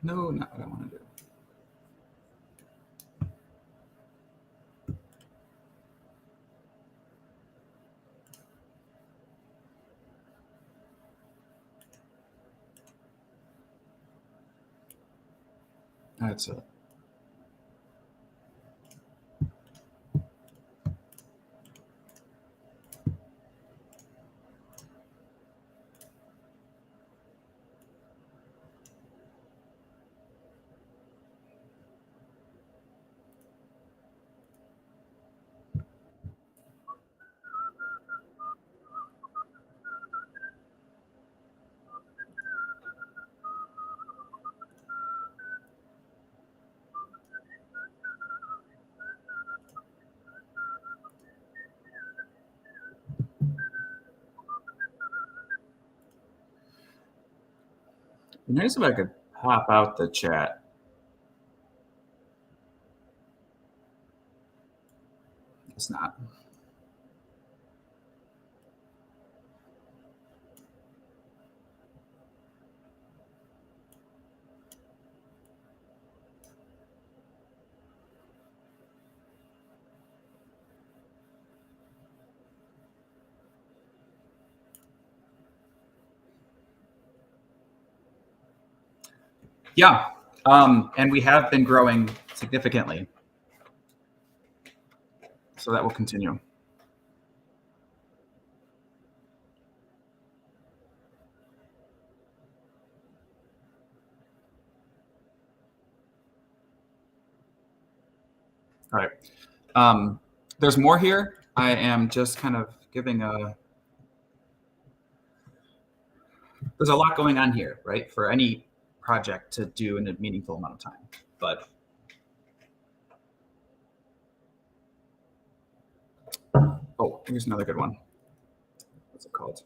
No, not what I want to do. That's it. And here's if I could pop out the chat. It's not. Yeah. And we have been growing significantly. So that will continue. All right. There's more here. I am just kind of giving there's a lot going on here, right? For any project to do in a meaningful amount of time. But oh, here's another good one. What's it called?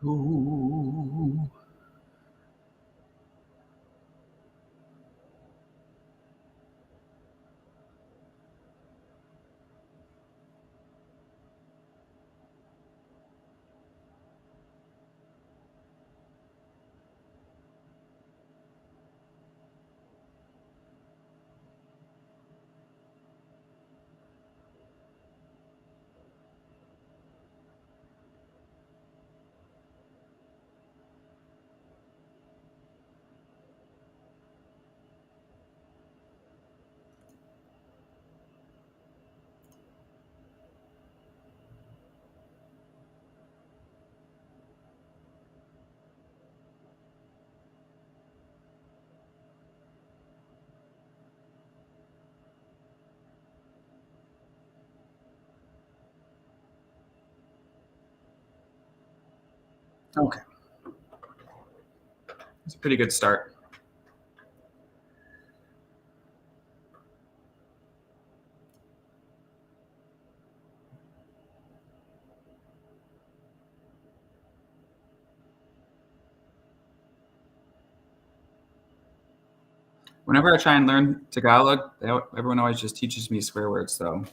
Ooh. Okay. It's a pretty good start. Whenever I try and learn Tagalog, everyone always just teaches me swear words, though.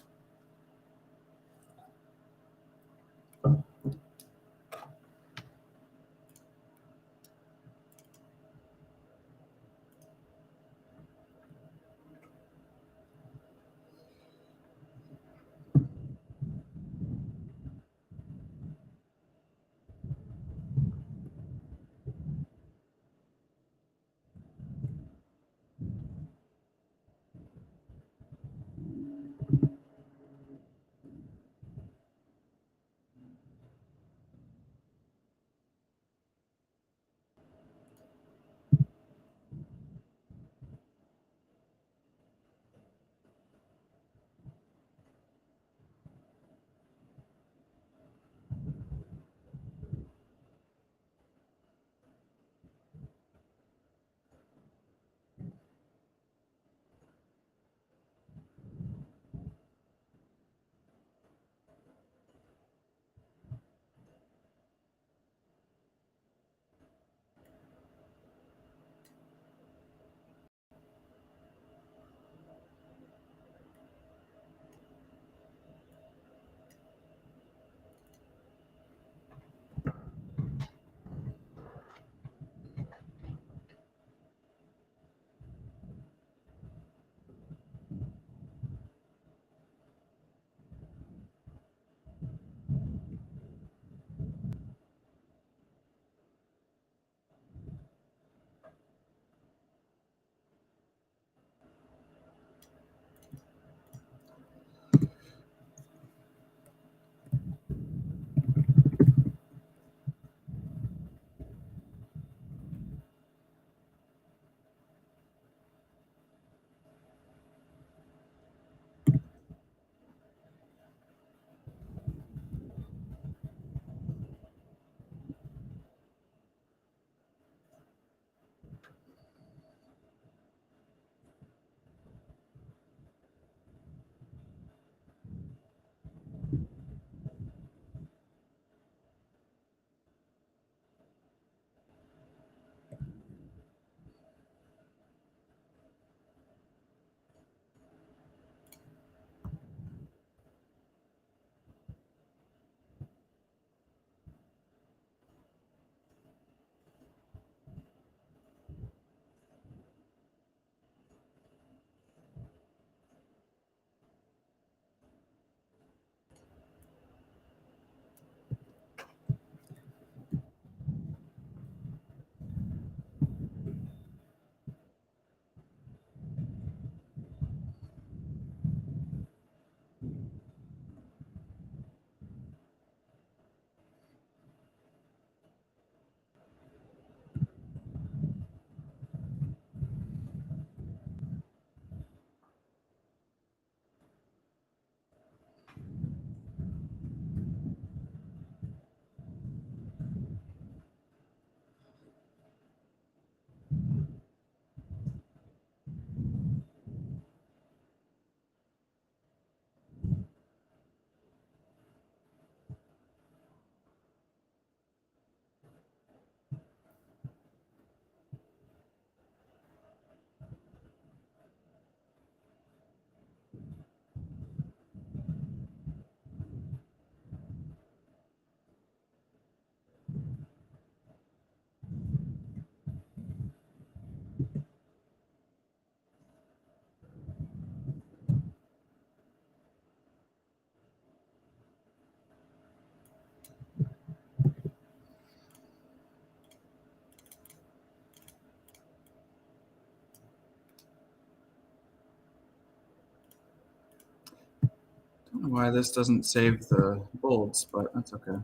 I don't know why this doesn't save the bolds, but that's okay.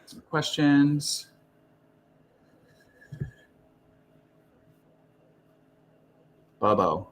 Some questions. Bubbo.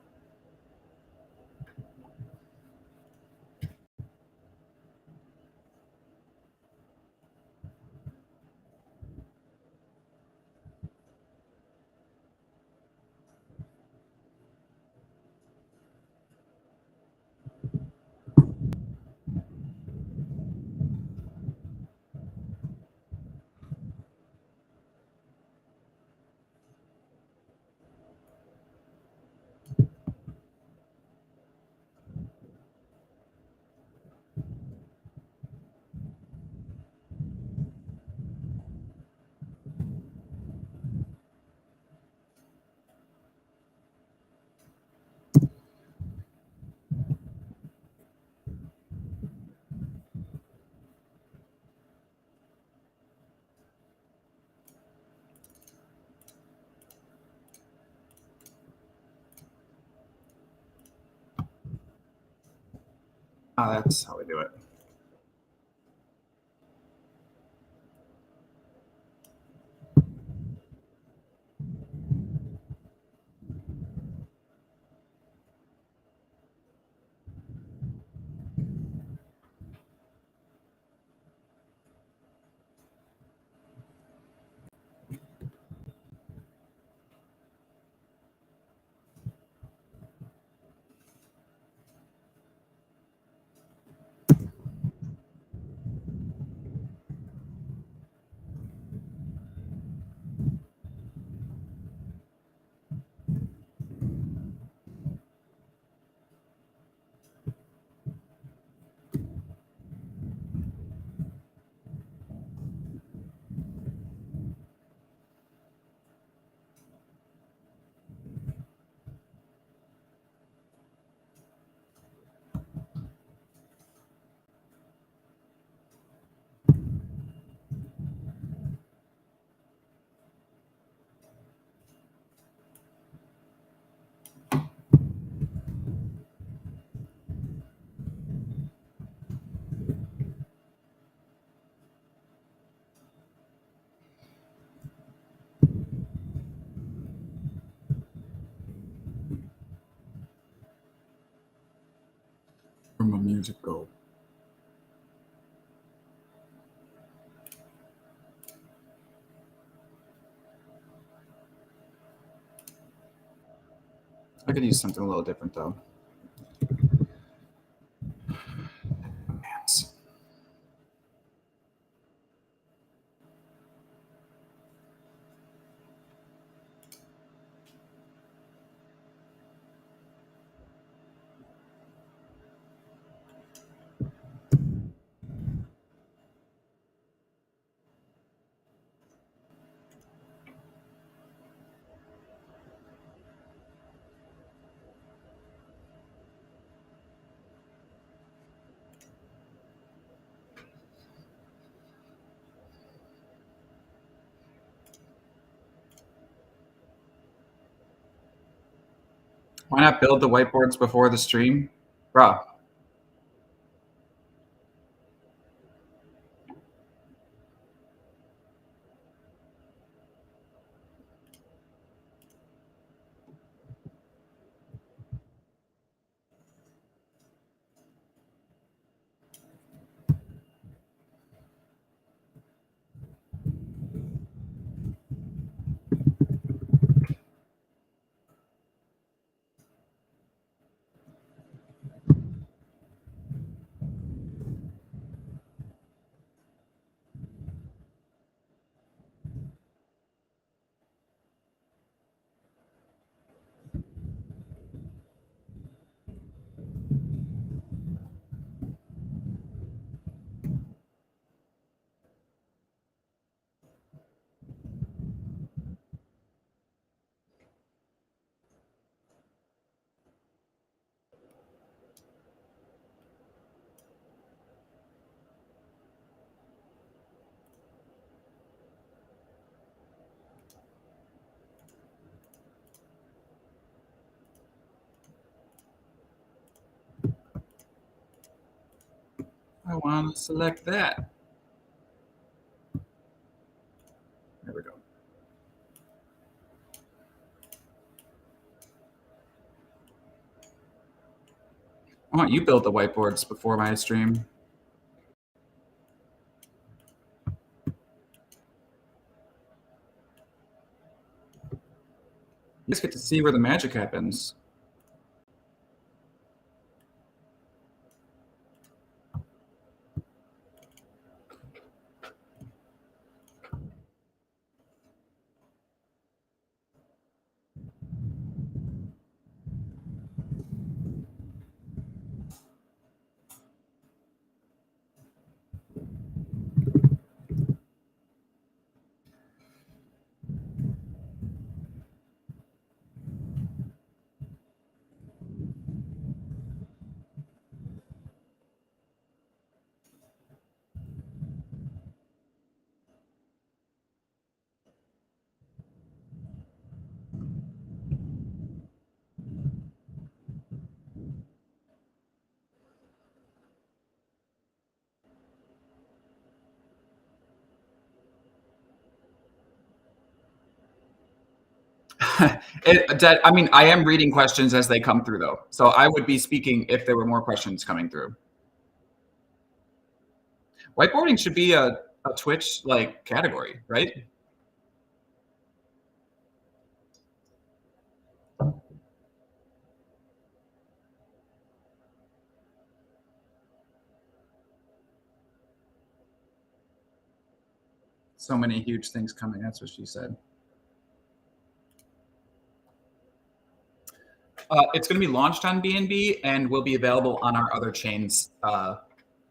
Oh, that's how we do it. Where my music go? I could use something a little different though. Why not build the whiteboards before the stream? Bro. I want to select that. There we go. Why don't you build the whiteboards before my stream? You just get to see where the magic happens. I mean, I am reading questions as they come through, though. So I would be speaking if there were more questions coming through. Whiteboarding should be a Twitch like category, right? So many huge things coming. That's what she said. It's going to be launched on BNB and will be available on our other chains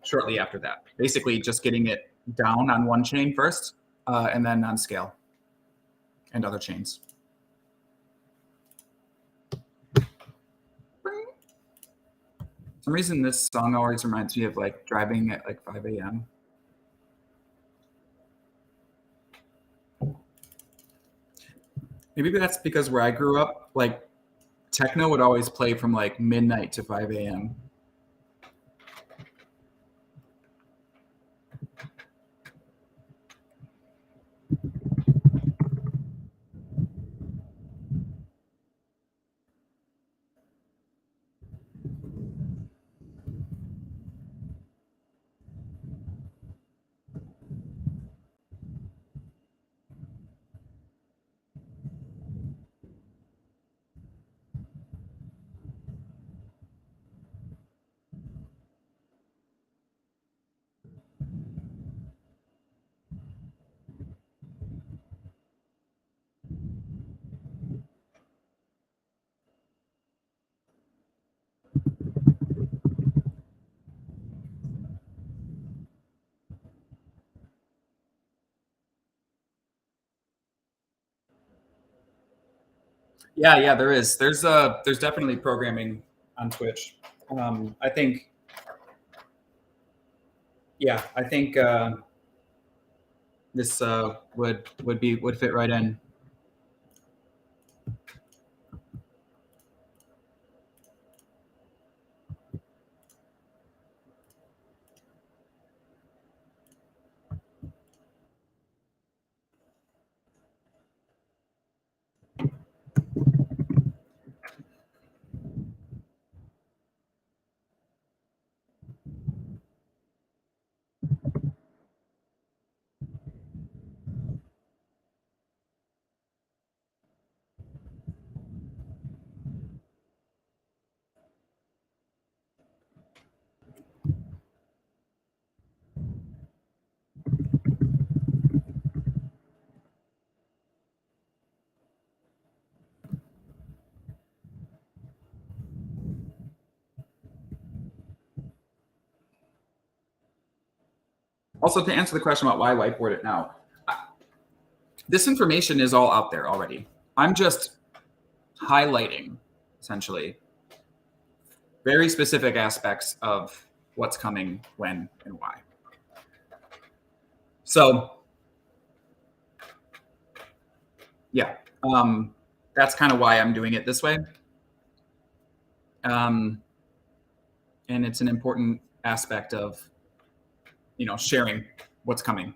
shortly after that. Basically, just getting it down on one chain first, and then on Scale and other chains. For some reason, this song always reminds me of like driving at like 5 a.m. Maybe that's because where I grew up, like techno would always play from like midnight to 5 a.m. Yeah, there is. There's definitely programming on Twitch. I think this would fit right in. Also, to answer the question about why whiteboard it now, this information is all out there already. I'm just highlighting, essentially, very specific aspects of what's coming, when, and why. So, yeah, that's kind of why I'm doing it this way. And it's an important aspect of, sharing what's coming.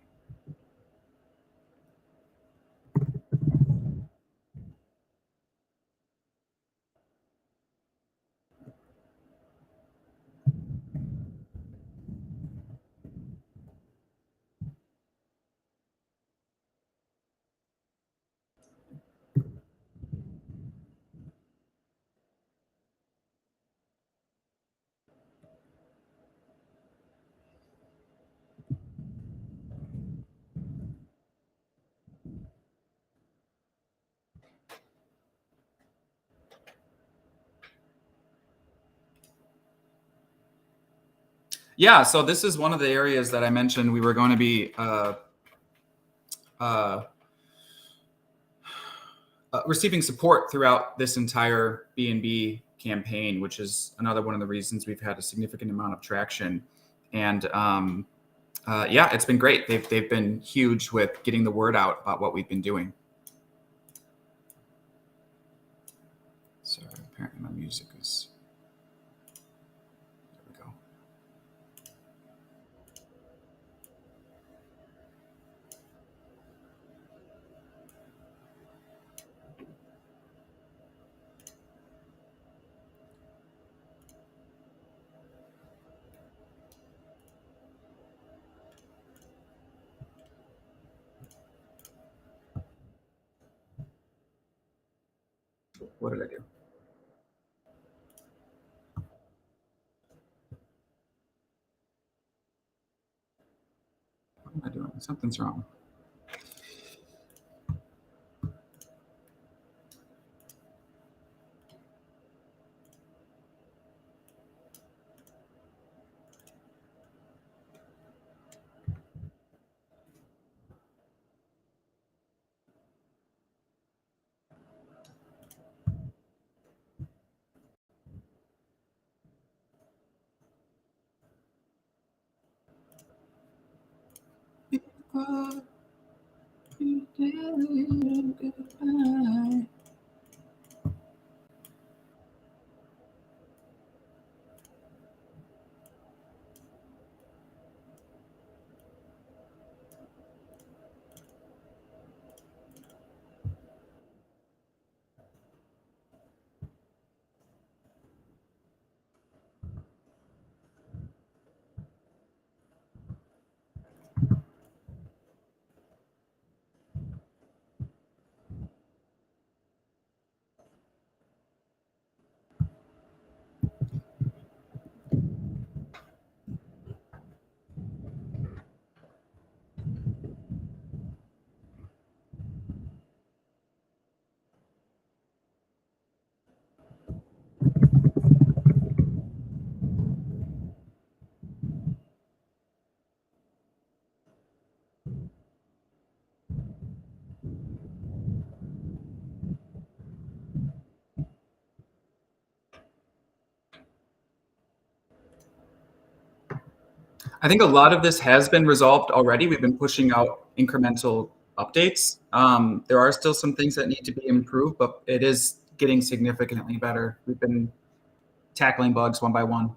Yeah, so this is one of the areas that I mentioned we were going to be receiving support throughout this entire BNB campaign, which is another one of the reasons we've had a significant amount of traction. And yeah, it's been great. They've been huge with getting the word out about what we've been doing. So apparently my music is, there we go. What did I do? What am I doing? Something's wrong. Goodbye. I think a lot of this has been resolved already. We've been pushing out incremental updates. There are still some things that need to be improved, but it is getting significantly better. We've been tackling bugs one by one.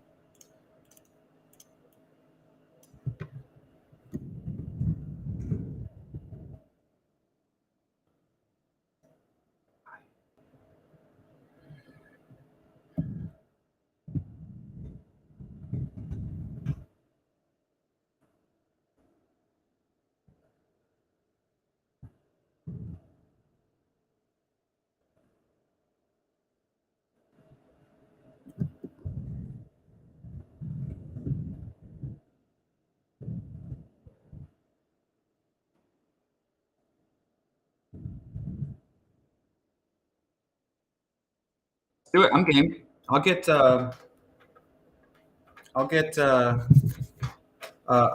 Do it. I'm game. I'll get a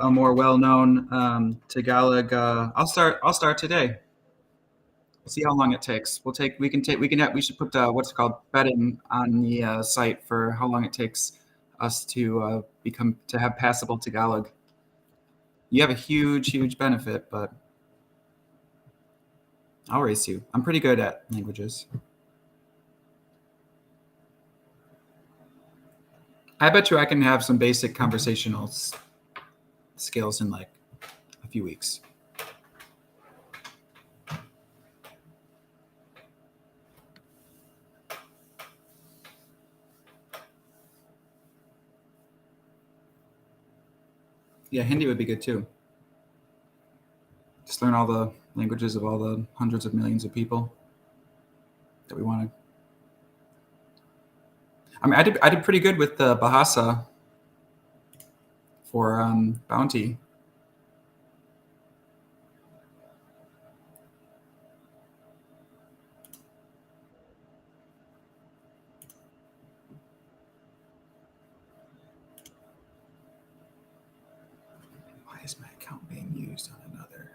more well-known Tagalog. I'll start today. We'll see how long it takes. We should put what's it called betting on the site for how long it takes us to have passable Tagalog. You have a huge benefit, but I'll race you. I'm pretty good at languages. I bet you I can have some basic conversational skills in like a few weeks. Yeah, Hindi would be good too. Just learn all the languages of all the hundreds of millions of people that we wanted. I mean, I did pretty good with the Bahasa for Bounty. is my account being used on another?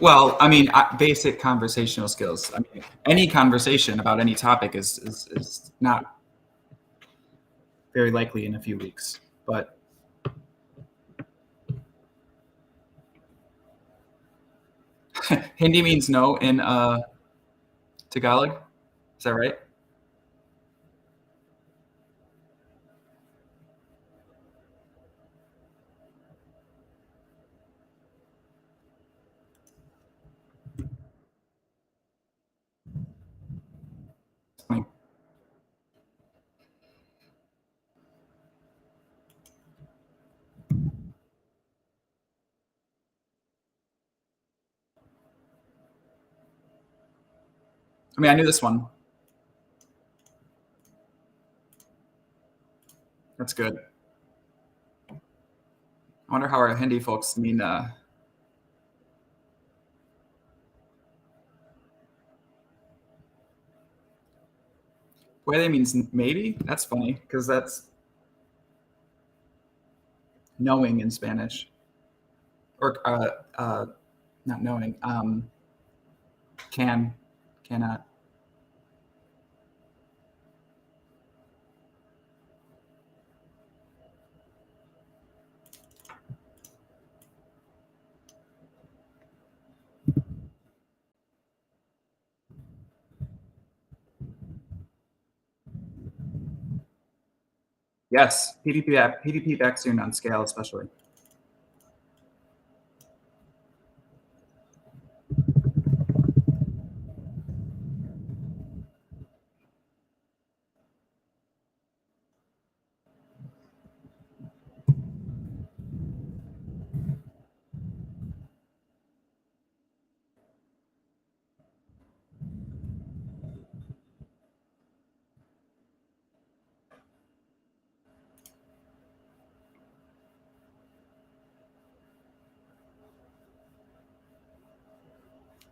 Well, I mean, basic conversational skills. I mean, any conversation about any topic is not very likely in a few weeks, but Hindi means no in Tagalog. Is that right? Funny. I mean, I knew this one. That's good. I wonder how our Hindi folks mean. Puede means maybe. That's funny because that's knowing in Spanish, or not knowing. Cannot. Yes, PvP back soon on scale, especially.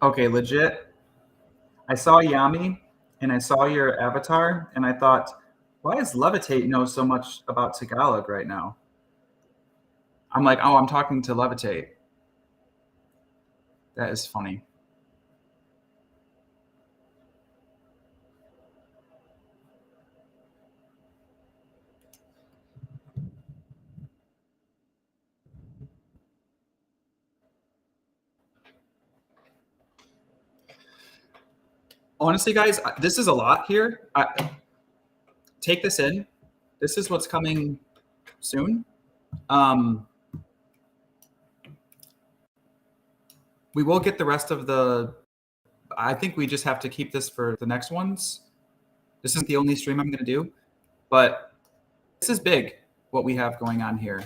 Okay, legit. I saw Yami and I saw your avatar and I thought, why does Levitate know so much about Tagalog right now? I'm like, oh, I'm talking to Levitate. That is funny. Honestly, guys, this is a lot here. Take this in. This is what's coming soon. We will get the rest of the. I think we just have to keep this for the next ones. This isn't the only stream I'm going to do, but this is big. What we have going on here.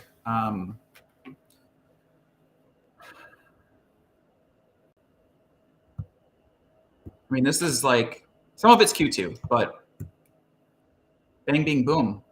I mean, this is like some of it's Q2, but bang, bing, boom.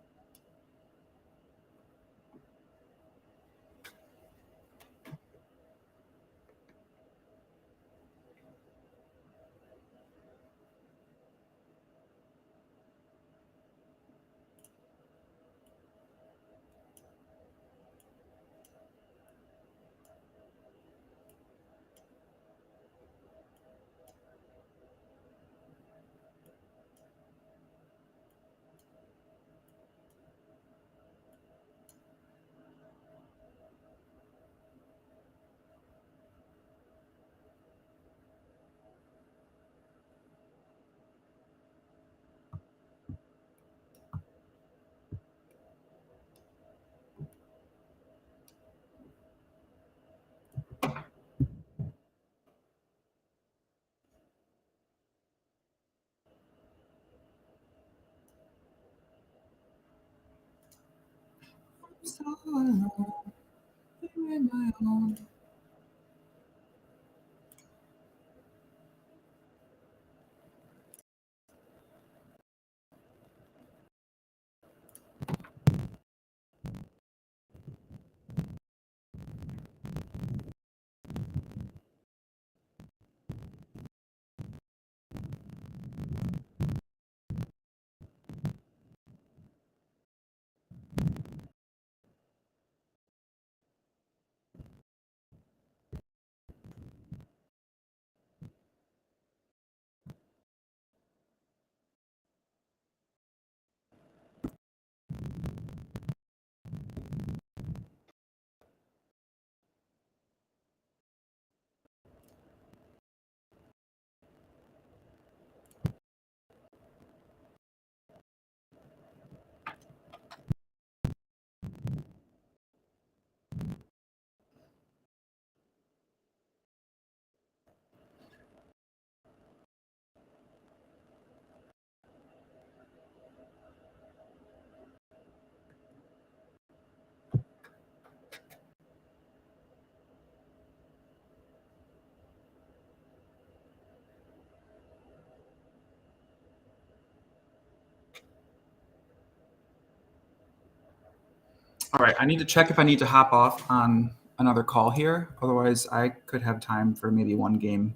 All right, I need to check if I need to hop off on another call here. Otherwise, I could have time for maybe one game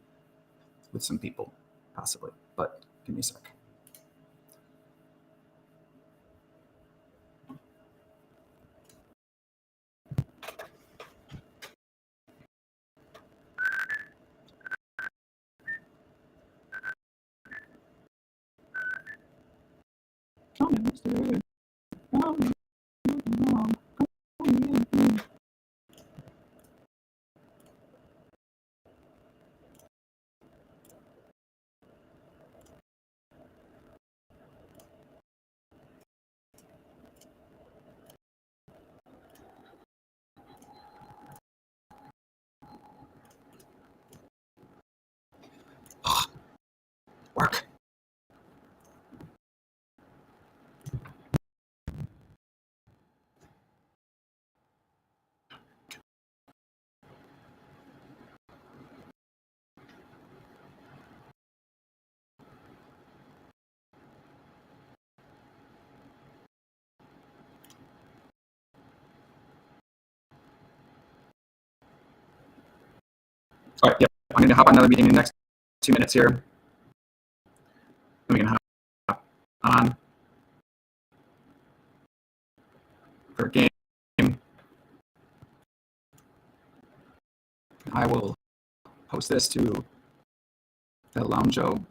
with some people, possibly. But give me a sec. Work. All right, yep. I'm going to hop on another meeting in the next 2 minutes here. Then we can hop on for a game. I will post this to the Lounjo.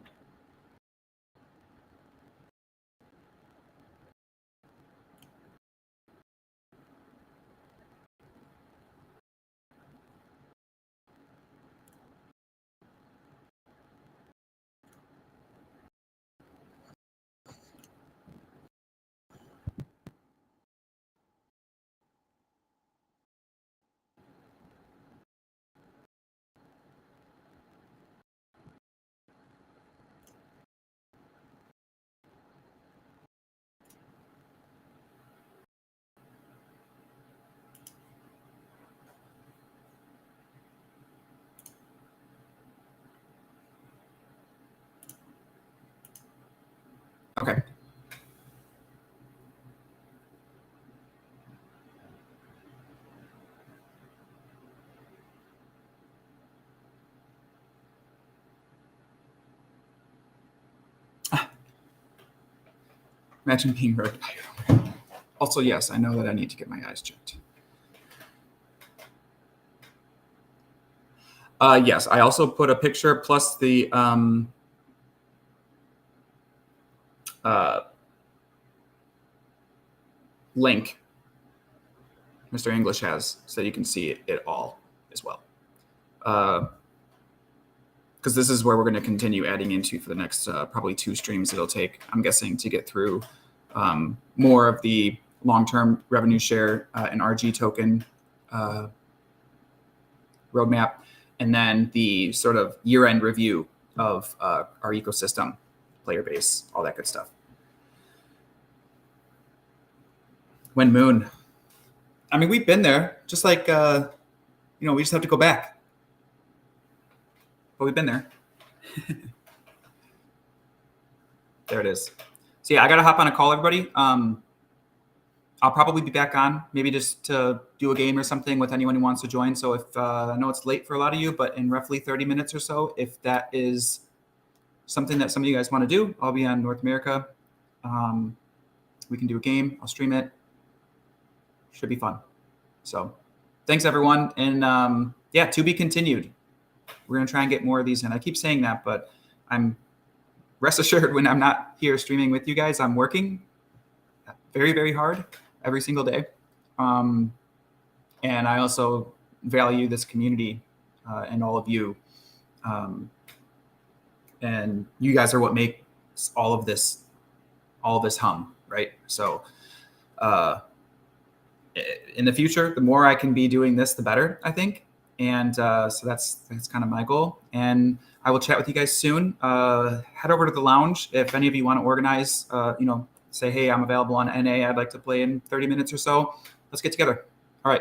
Okay. Imagine being rude by your own. Also, yes, I know that I need to get my eyes checked. Yes, I also put a picture plus the link Mr. English has so that you can see it all as well. Because this is where we're going to continue adding into for the next probably 2 streams it'll take, I'm guessing, to get through more of the long-term revenue share and RG token roadmap, and then the sort of year-end review of our ecosystem, player base, all that good stuff. When Moon, I mean, we've been there, just like, we just have to go back. But we've been there. There it is. So yeah, I got to hop on a call, everybody. I'll probably be back on, maybe just to do a game or something with anyone who wants to join. So if I know it's late for a lot of you, but in roughly 30 minutes or so, if that is something that some of you guys want to do, I'll be on North America. We can do a game. I'll stream it. Should be fun. So thanks, everyone. And yeah, to be continued. We're going to try and get more of these in. I keep saying that, but I'm rest assured when I'm not here streaming with you guys, I'm working very, very hard every single day. And I also value this community and all of you. And you guys are what makes all of this hum, right? So in the future, the more I can be doing this, the better, I think. And so that's kind of my goal. And I will chat with you guys soon. Head over to the lounge if any of you want to organize, say, hey, I'm available on NA. I'd like to play in 30 minutes or so. Let's get together. All right.